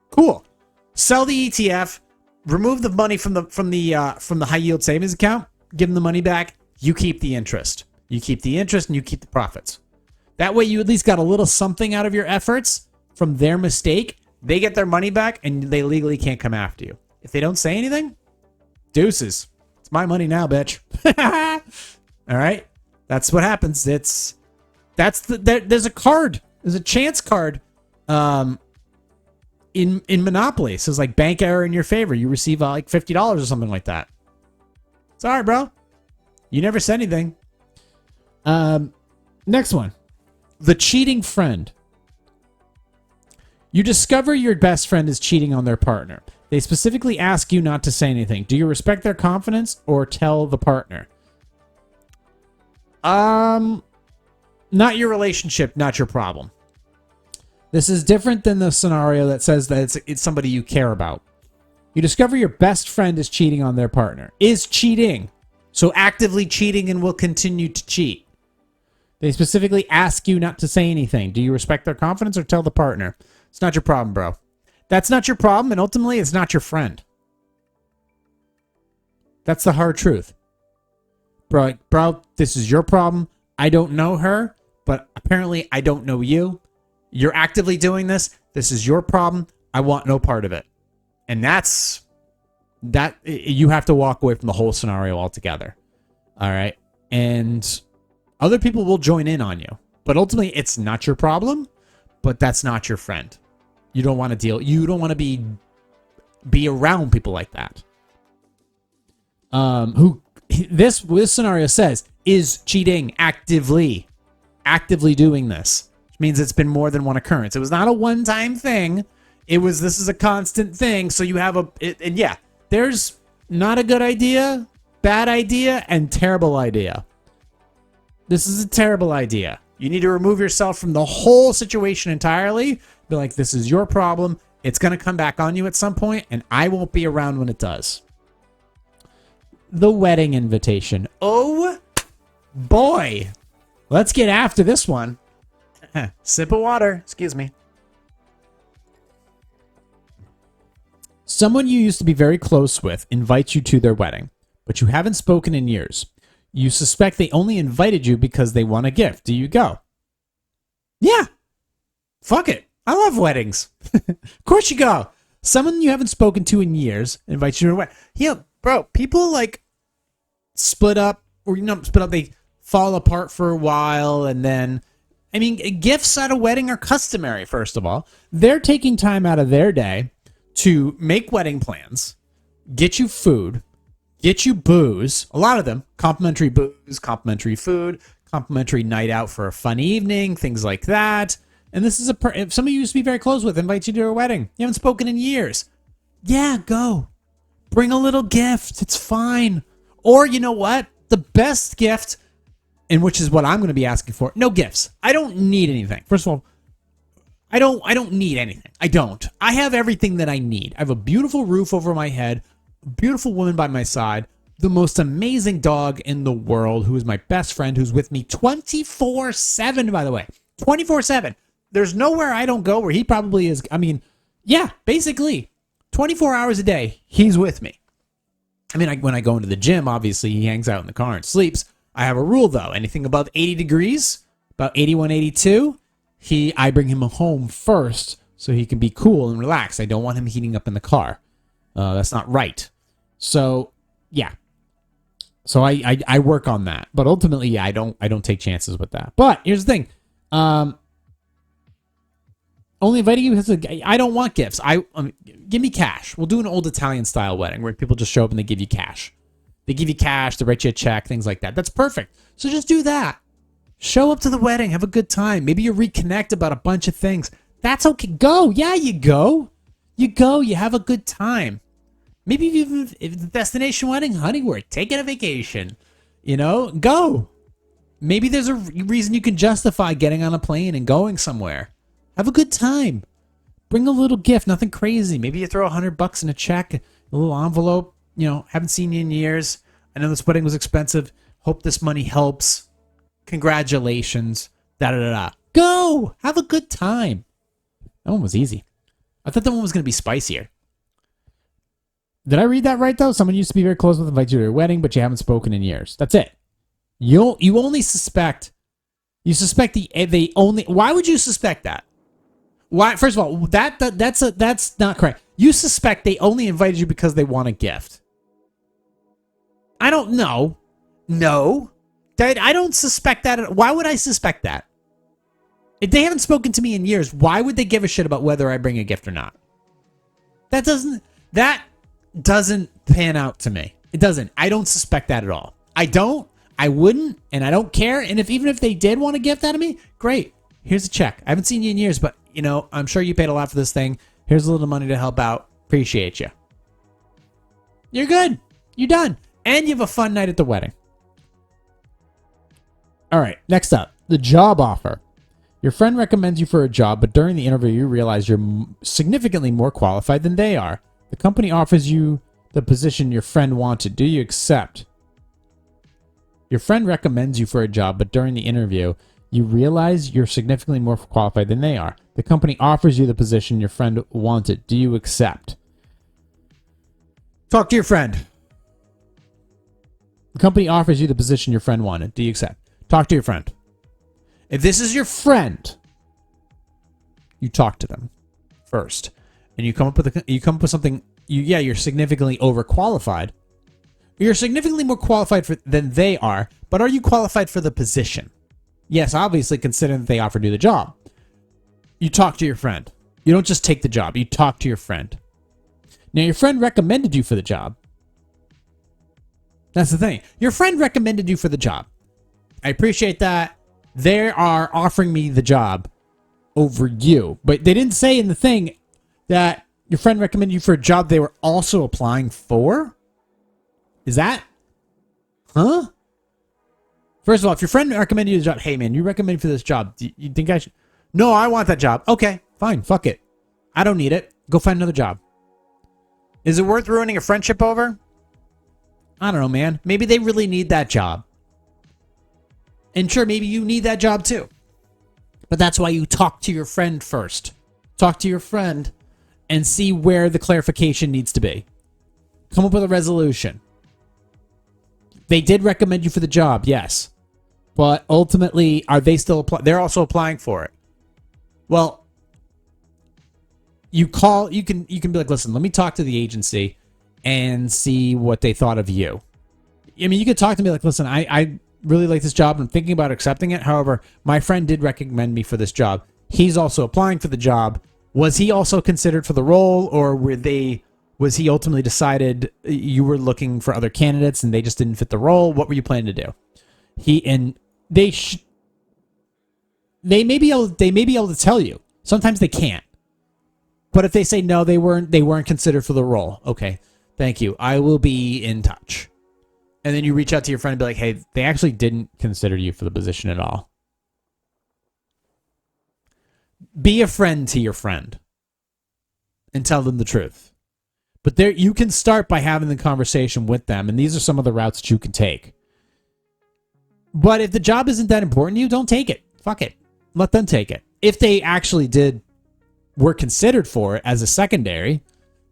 Cool. Sell the ETF, remove the money from the high yield savings account, give them the money back. You keep the interest. You keep the interest and you keep the profits. That way you at least got a little something out of your efforts from their mistake. They get their money back and they legally can't come after you. If they don't say anything, deuces. It's my money now, bitch. All right? That's what happens. There's a card. There's a chance card in Monopoly. It says like bank error in your favor. You receive like $50 or something like that. Sorry, bro. You never said anything. Next one. The cheating friend. You discover your best friend is cheating on their partner. They specifically ask you not to say anything. Do you respect their confidence or tell the partner? Not your relationship, not your problem. This is different than the scenario that says that it's somebody you care about. You discover your best friend is cheating on their partner. Is cheating. So actively cheating and will continue to cheat. They specifically ask you not to say anything. Do you respect their confidence or tell the partner? It's not your problem, bro. That's not your problem, and ultimately, it's not your friend. That's the hard truth. Bro, this is your problem. I don't know her, but apparently I don't know you. You're actively doing this. This is your problem. I want no part of it. And that you have to walk away from the whole scenario altogether. All right? And other people will join in on you. But ultimately, it's not your problem, but that's not your friend. You don't want to be around people like that. This scenario says is cheating actively doing this, which means it's been more than one occurrence. It was not a one-time thing. This is a constant thing. So you have there's not a good idea, bad idea, and terrible idea. This is a terrible idea. You need to remove yourself from the whole situation entirely. Be like, this is your problem. It's going to come back on you at some point, and I won't be around when it does. The wedding invitation. Oh, boy. Let's get after this one. Sip of water. Excuse me. Someone you used to be very close with invites you to their wedding, but you haven't spoken in years. You suspect they only invited you because they want a gift. Do you go? Yeah. Fuck it. I love weddings. Of course you go. Someone you haven't spoken to in years invites you to a wedding. Yeah, bro, people like split up, or they fall apart for a while, and then, I mean, gifts at a wedding are customary, first of all. They're taking time out of their day to make wedding plans, get you food, get you booze, a lot of them, complimentary booze, complimentary food, complimentary night out for a fun evening, things like that. And this is if somebody you used to be very close with invites you to a wedding. You haven't spoken in years. Yeah, go. Bring a little gift. It's fine. Or you know what? The best gift, and which is what I'm going to be asking for, no gifts. I don't need anything. First of all, I don't need anything. I don't. I have everything that I need. I have a beautiful roof over my head, a beautiful woman by my side, the most amazing dog in the world, who is my best friend, who's with me 24/7, by the way. 24/7. There's nowhere I don't go where he probably is. I mean, yeah, basically 24 hours a day, he's with me. I mean, when I go into the gym, obviously he hangs out in the car and sleeps. I have a rule though. Anything above 80 degrees, about 81, 82, I bring him home first so he can be cool and relaxed. I don't want him heating up in the car. That's not right. So, yeah. So I work on that. But ultimately, yeah, I don't take chances with that. But here's the thing. Only inviting you because I don't want gifts. Give me cash. We'll do an old Italian style wedding where people just show up and they give you cash. They give you cash, they write you a check, things like that. That's perfect. So just do that. Show up to the wedding, have a good time. Maybe you reconnect about a bunch of things. That's okay. Go. Yeah, you go. You go. You have a good time. Maybe even if the destination wedding, honey, we're taking a vacation. Go. Maybe there's a reason you can justify getting on a plane and going somewhere. Have a good time. Bring a little gift, nothing crazy. Maybe you throw $100 in a check, a little envelope. Haven't seen you in years. I know this wedding was expensive. Hope this money helps. Congratulations. Da-da-da-da. Go. Have a good time. That one was easy. I thought that one was going to be spicier. Did I read that right, though? Someone used to be very close with, invites you to their wedding, but you haven't spoken in years. That's it. You only suspect. You suspect they only. Why would you suspect that? Why? First of all, that's not correct. You suspect they only invited you because they want a gift. I don't know. No, I don't suspect that. Why would I suspect that? If they haven't spoken to me in years, why would they give a shit about whether I bring a gift or not? That doesn't pan out to me. It doesn't. I don't suspect that at all. I don't. I wouldn't, and I don't care. And even if they did want a gift out of me, great. Here's a check. I haven't seen you in years, but I'm sure you paid a lot for this thing. Here's a little money to help out. Appreciate you. You're good. You're done. And you have a fun night at the wedding. All right, next up, the job offer. Your friend recommends you for a job, but during the interview, you realize you're significantly more qualified than they are. The company offers you the position your friend wanted. Do you accept? Your friend recommends you for a job, but during the interview, you realize you're significantly more qualified than they are. The company offers you the position your friend wanted. Do you accept? Talk to your friend. The company offers you the position your friend wanted. Do you accept? Talk to your friend. If this is your friend, you talk to them first, and you come up with something. You're significantly overqualified. You're significantly more qualified than they are, but are you qualified for the position? Yes, obviously, considering that they offered you the job. You talk to your friend. You don't just take the job. You talk to your friend. Now, your friend recommended you for the job. That's the thing. Your friend recommended you for the job. I appreciate that. They are offering me the job over you. But they didn't say in the thing that your friend recommended you for a job they were also applying for? Is that? Huh? First of all, if your friend recommended you the job, hey man, you recommended for this job. Do you think I should? No, I want that job. Okay, fine. Fuck it. I don't need it. Go find another job. Is it worth ruining a friendship over? I don't know, man. Maybe they really need that job. And sure, maybe you need that job too. But that's why you talk to your friend first. Talk to your friend and see where the clarification needs to be. Come up with a resolution. They did recommend you for the job, yes. But ultimately, are they still applying? They're also applying for it. Well, you can be like, listen, let me talk to the agency and see what they thought of you. I mean, you could talk to me like, listen, I really like this job. I'm thinking about accepting it. However, my friend did recommend me for this job. He's also applying for the job. Was he also considered for the role, or was he ultimately decided you were looking for other candidates and they just didn't fit the role? What were you planning to do? They may be able to tell you. Sometimes they can't. But if they say no, they weren't considered for the role. Okay, thank you. I will be in touch. And then you reach out to your friend and be like, hey, they actually didn't consider you for the position at all. Be a friend to your friend and tell them the truth. But you can start by having the conversation with them, and these are some of the routes that you can take. But if the job isn't that important to you, don't take it. Fuck it. Let them take it. If they actually were considered for it as a secondary,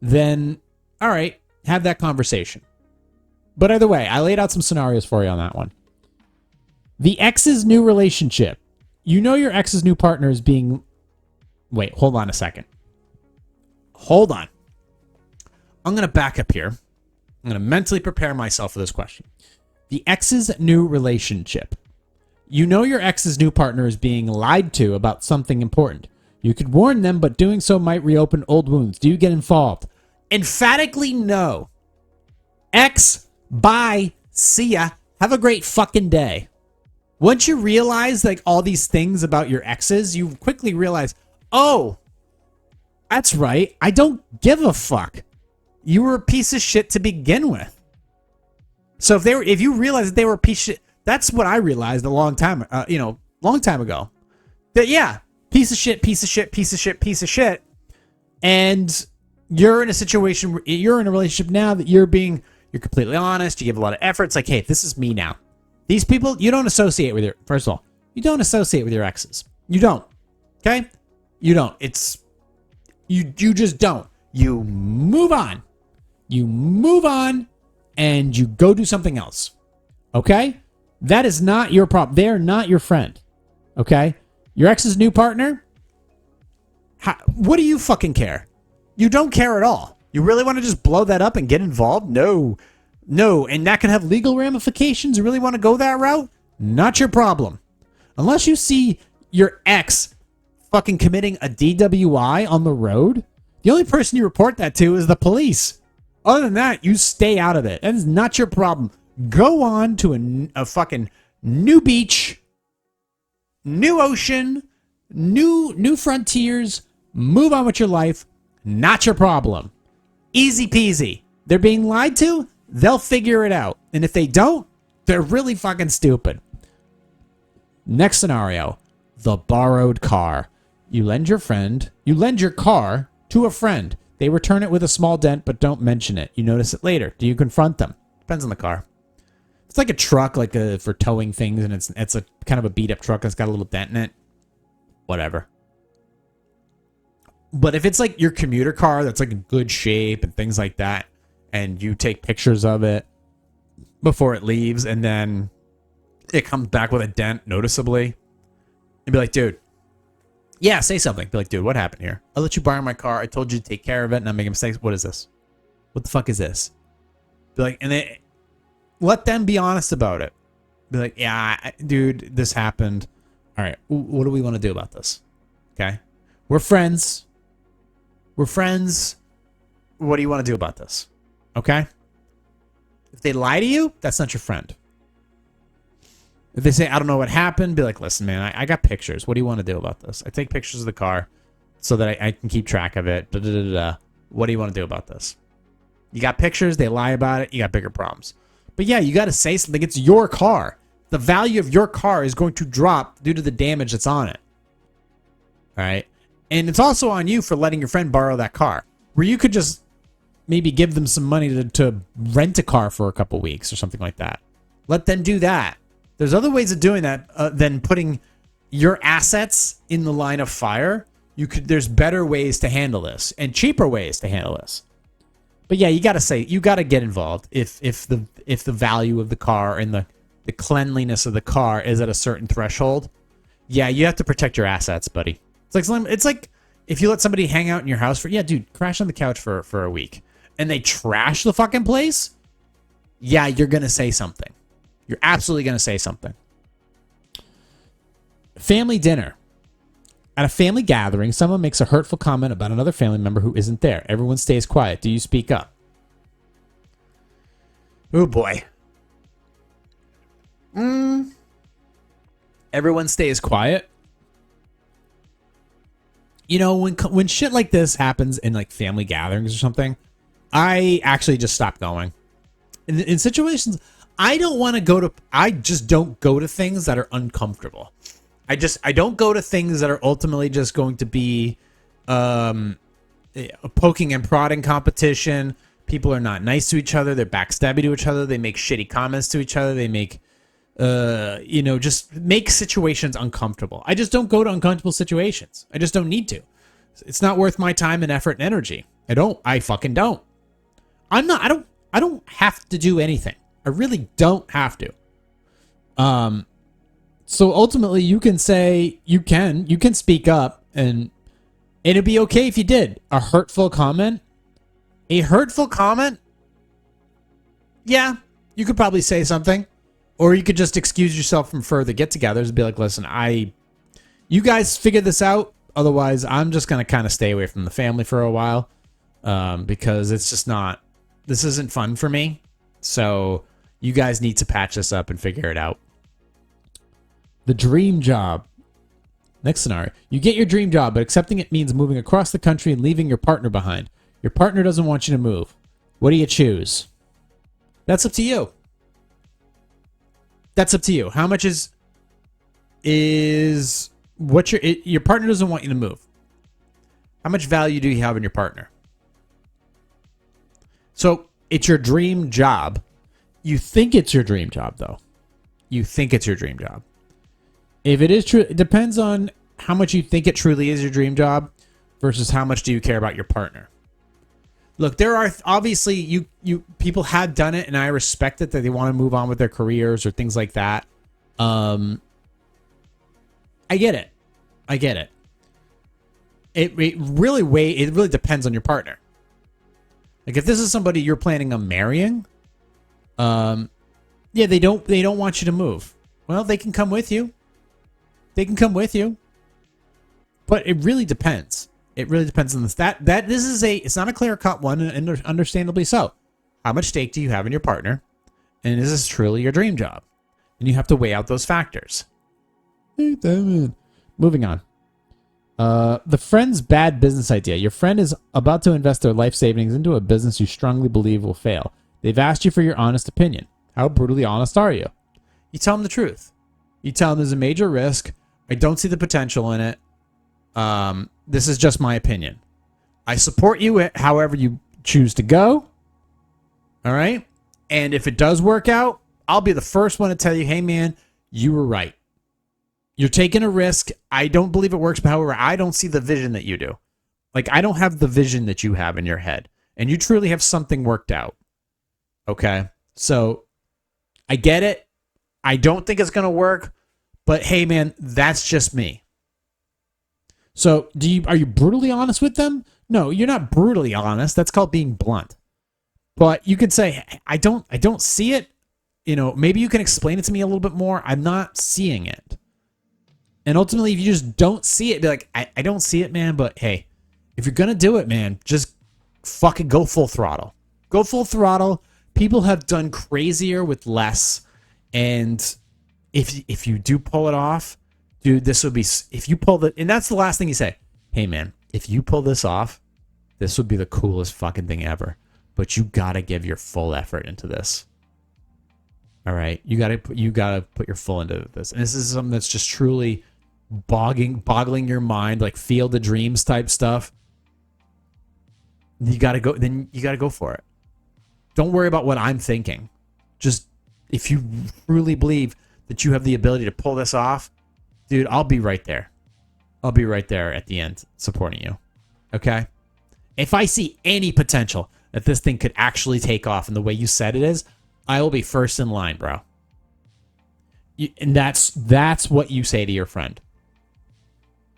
then all right, have that conversation. But either way, I laid out some scenarios for you on that one. The ex's new relationship. You know your ex's new partner is being... Wait, hold on a second. Hold on. I'm going to back up here. I'm going to mentally prepare myself for this question. The ex's new relationship. You know your ex's new partner is being lied to about something important. You could warn them, but doing so might reopen old wounds. Do you get involved? Emphatically no. Ex, bye, see ya. Have a great fucking day. Once you realize like all these things about your exes, you quickly realize, oh, that's right. I don't give a fuck. You were a piece of shit to begin with. So if you realize that they were a piece of shit, that's what I realized a long time ago. That yeah, piece of shit, piece of shit, piece of shit, piece of shit. And you're in a situation where you're in a relationship now that you're completely honest. You give a lot of effort. It's like, hey, this is me now. These people, you don't associate with first of all, you don't associate with your exes. You don't. Okay? You don't. You just don't. You move on. You move on and you go do something else. Okay? That is not your problem. They're not your friend. Okay? Your ex's new partner? What do you fucking care? You don't care at all. You really want to just blow that up and get involved? No. No. And that can have legal ramifications. You really want to go that route? Not your problem. Unless you see your ex fucking committing a DWI on the road, the only person you report that to is the police. Other than that, you stay out of it. That is not your problem. Go on to a fucking new beach, new ocean, new frontiers. Move on with your life. Not your problem. Easy peasy. They're being lied to. They'll figure it out. And if they don't, they're really fucking stupid. Next scenario. The borrowed car. You lend your car to a friend. They return it with a small dent, but don't mention it. You notice it later. Do you confront them? Depends on the car. It's like a truck, for towing things, and it's a kind of a beat up truck that's got a little dent in it. Whatever. But if it's like your commuter car that's like in good shape and things like that, and you take pictures of it before it leaves, and then it comes back with a dent noticeably, and be like, dude, yeah, say something. Be like, dude, what happened here? I let you borrow my car. I told you to take care of it, and I'm making mistakes. What is this? What the fuck is this? Be like, and they let them be honest about it. Be like, yeah, dude, this happened. All right, what do we want to do about this? Okay, we're friends. We're friends. What do you want to do about this? Okay? If they lie to you, that's not your friend. If they say, I don't know what happened, be like, listen, man, I got pictures. What do you want to do about this? I take pictures of the car so that I can keep track of it. What do you want to do about this? You got pictures, they lie about it, you got bigger problems. But yeah, you got to say something. It's your car. The value of your car is going to drop due to the damage that's on it. All right? And it's also on you for letting your friend borrow that car, where you could just maybe give them some money to rent a car for a couple weeks or something like that. Let them do that. There's other ways of doing that than putting your assets in the line of fire. There's better ways to handle this and cheaper ways to handle this. But yeah, you got to get involved if the value of the car and the cleanliness of the car is at a certain threshold. Yeah, you have to protect your assets, buddy. It's like if you let somebody hang out in your house dude, crash on the couch for a week, and they trash the fucking place. Yeah, you're gonna say something. You're absolutely gonna say something. Family dinner. At a family gathering, someone makes a hurtful comment about another family member who isn't there. Everyone stays quiet. Do you speak up? Oh boy. Everyone stays quiet. You know, when shit like this happens in like family gatherings or something, I actually just stop going. In situations, I just don't go to things that are uncomfortable. I don't go to things that are ultimately just going to be a poking and prodding competition. People are not nice to each other. They're backstabby to each other. They make shitty comments to each other. They make, just make situations uncomfortable. I just don't go to uncomfortable situations. I just don't need to. It's not worth my time and effort and energy. I fucking don't. I don't have to do anything. I really don't have to. So ultimately you can say, you can speak up, and it'd be okay if you did. A hurtful comment, yeah, you could probably say something, or you could just excuse yourself from further get-togethers and be like, listen, you guys figure this out. Otherwise, I'm just going to kind of stay away from the family for a while, because this isn't fun for me. So you guys need to patch this up and figure it out. The dream job. Next scenario. You get your dream job, but accepting it means moving across the country and leaving your partner behind. Your partner doesn't want you to move. What do you choose? That's up to you. That's up to you. How much what your partner doesn't want you to move. How much value do you have in your partner? So it's your dream job. You think it's your dream job, though. You think it's your dream job. If it is true, it depends on how much you think it truly is your dream job versus how much do you care about your partner. Look, there are obviously you people have done it, and I respect it that they want to move on with their careers or things like that. I get it. I get it. It really depends on your partner. Like if this is somebody you're planning on marrying, yeah, they don't want you to move. Well, they can come with you. They can come with you. But it really depends. It really depends on this. It's not a clear-cut one, and understandably so. How much stake do you have in your partner? And is this truly your dream job? And you have to weigh out those factors. Moving on. The friend's bad business idea. Your friend is about to invest their life savings into a business you strongly believe will fail. They've asked you for your honest opinion. How brutally honest are you? You tell them the truth. You tell them there's a major risk. I don't see the potential in it. This is just my opinion. I support you however you choose to go. All right? And if it does work out, I'll be the first one to tell you, hey, man, you were right. You're taking a risk. I don't believe it works, but however, I don't see the vision that you do. Like, I don't have the vision that you have in your head. And you truly have something worked out. Okay? So, I get it. I don't think it's going to work. But, hey, man, that's just me. So, are you brutally honest with them? No, you're not brutally honest. That's called being blunt. But you could say, I don't see it. You know, maybe you can explain it to me a little bit more. I'm not seeing it. And ultimately, if you just don't see it, be like, I don't see it, man. But hey, if you're going to do it, man, just fucking go full throttle. Go full throttle. People have done crazier with less. And if you do pull it off, dude, this would be, if you pull and that's the last thing you say. Hey, man, if you pull this off, this would be the coolest fucking thing ever. But you got to give your full effort into this. All right? You got to put your full into this. And this is something that's just truly boggling your mind, like field of dreams type stuff. You got to go for it. Don't worry about what I'm thinking. Just if you truly believe that you have the ability to pull this off, dude, I'll be right there. I'll be right there at the end supporting you. Okay? If I see any potential that this thing could actually take off in the way you said it is, I will be first in line, bro. And that's what you say to your friend.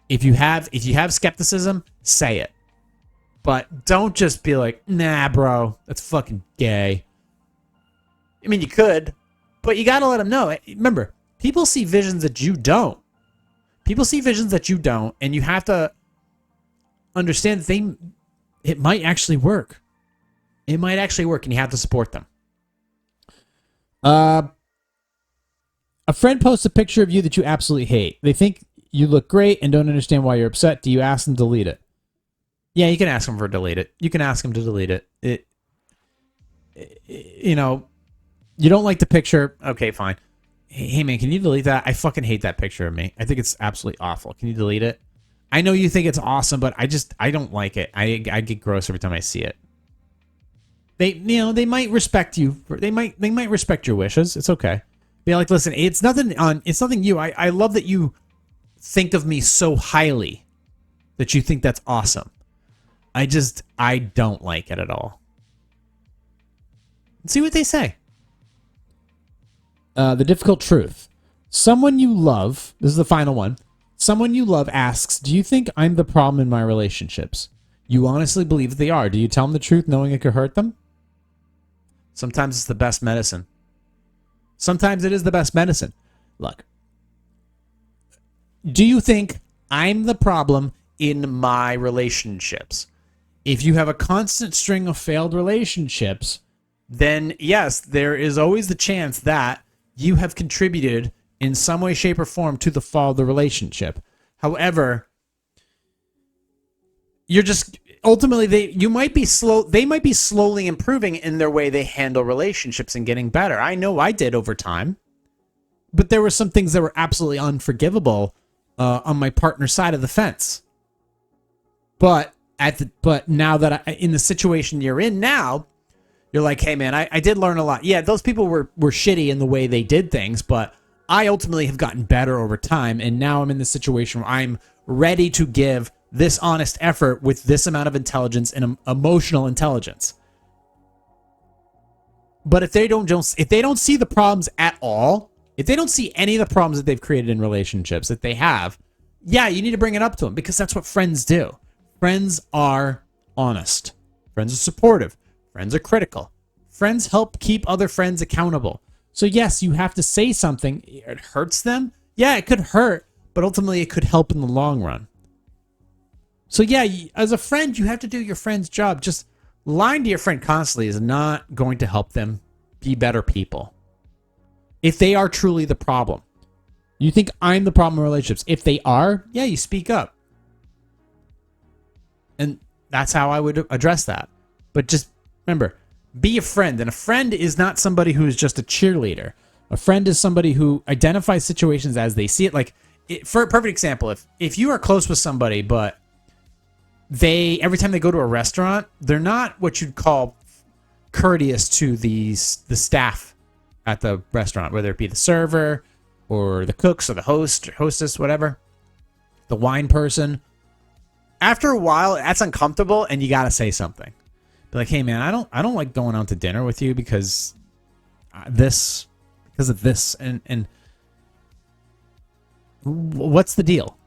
If you have skepticism, say it. But don't just be like, nah, bro, that's fucking gay. I mean, you could, but you got to let them know. Remember, people see visions that you don't. People see visions that you don't, and you have to understand that it might actually work. It might actually work, and you have to support them. A friend posts a picture of you that you absolutely hate. They think you look great and don't understand why you're upset. Do you ask them to delete it? Yeah, you can ask them to delete it. You can ask them to delete it. You know, you don't like the picture. Okay, fine. Hey, man, can you delete that? I fucking hate that picture of me. I think it's absolutely awful. Can you delete it? I know you think it's awesome, but I don't like it. I get gross every time I see it. They might respect you. They might respect your wishes. It's okay. Be like, listen, it's nothing you. I love that you think of me so highly that you think that's awesome. I don't like it at all. See what they say. The difficult truth. Someone you love, this is the final one. Someone you love asks, do you think I'm the problem in my relationships? You honestly believe that they are. Do you tell them the truth knowing it could hurt them? Sometimes it's the best medicine. Sometimes it is the best medicine. Look, do you think I'm the problem in my relationships? If you have a constant string of failed relationships, then yes, there is always the chance that you have contributed in some way, shape, or form to the fall of the relationship. However, you're just ultimately they might be slowly improving in their way they handle relationships and getting better. I know I did over time, but there were some things that were absolutely unforgivable on my partner's side of the fence. But now that in the situation you're in now, you're like, hey man, I did learn a lot. Yeah, those people were shitty in the way they did things, but I ultimately have gotten better over time, and now I'm in the situation where I'm ready to give this honest effort with this amount of intelligence and emotional intelligence. But if they don't see the problems at all, if they don't see any of the problems that they've created in relationships that they have, yeah, you need to bring it up to them, because that's what friends do. Friends are honest. Friends are supportive. Friends are critical. Friends help keep other friends accountable. So yes, you have to say something. It hurts them. Yeah, it could hurt, but ultimately it could help in the long run. So yeah, as a friend, you have to do your friend's job. Just lying to your friend constantly is not going to help them be better people. If they are truly the problem. You think I'm the problem in relationships. If they are, yeah, you speak up. And that's how I would address that. But just remember, be a friend. And a friend is not somebody who is just a cheerleader. A friend is somebody who identifies situations as they see it. Like, for a perfect example, if you are close with somebody, but every time they go to a restaurant, they're not what you'd call courteous to the staff at the restaurant, whether it be the server or the cooks or the host or hostess, whatever, the wine person. After a while, that's uncomfortable, and you got to say something. Be like, hey man, I don't like going out to dinner with you because of this, and what's the deal?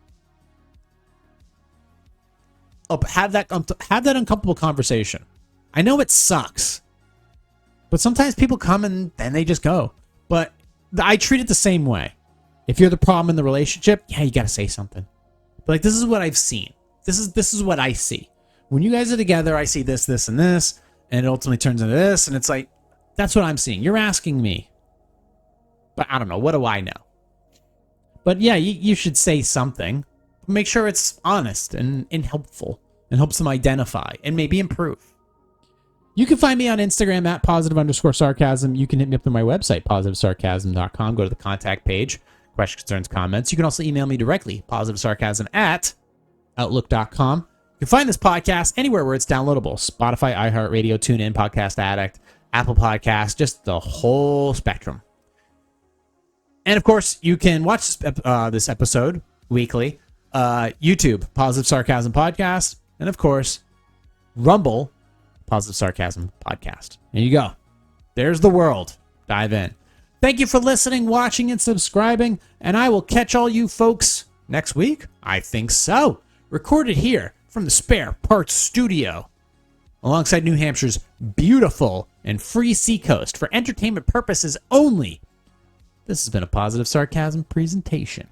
Oh, have that uncomfortable conversation. I know it sucks, but sometimes people come and then they just go. But I treat it the same way. If you're the problem in the relationship, yeah, you got to say something. But like, this is what I've seen. This is what I see. When you guys are together, I see this, and this, and it ultimately turns into this, and it's like, that's what I'm seeing. You're asking me. But I don't know. What do I know? But yeah, you should say something. Make sure it's honest and helpful and helps them identify and maybe improve. You can find me on Instagram at @positive_sarcasm. You can hit me up on my website, positivesarcasm.com. Go to the contact page, questions, concerns, comments. You can also email me directly, positivesarcasm@outlook.com. You can find this podcast anywhere where it's downloadable. Spotify, iHeartRadio, TuneIn, Podcast Addict, Apple Podcasts, just the whole spectrum. And of course, you can watch this episode weekly. YouTube, Positive Sarcasm Podcast. And of course, Rumble, Positive Sarcasm Podcast. There you go. There's the world. Dive in. Thank you for listening, watching, and subscribing. And I will catch all you folks next week. I think so. Recorded here from the Spare Parts Studio, alongside New Hampshire's beautiful and free seacoast for entertainment purposes only. This has been a Positive Sarcasm presentation.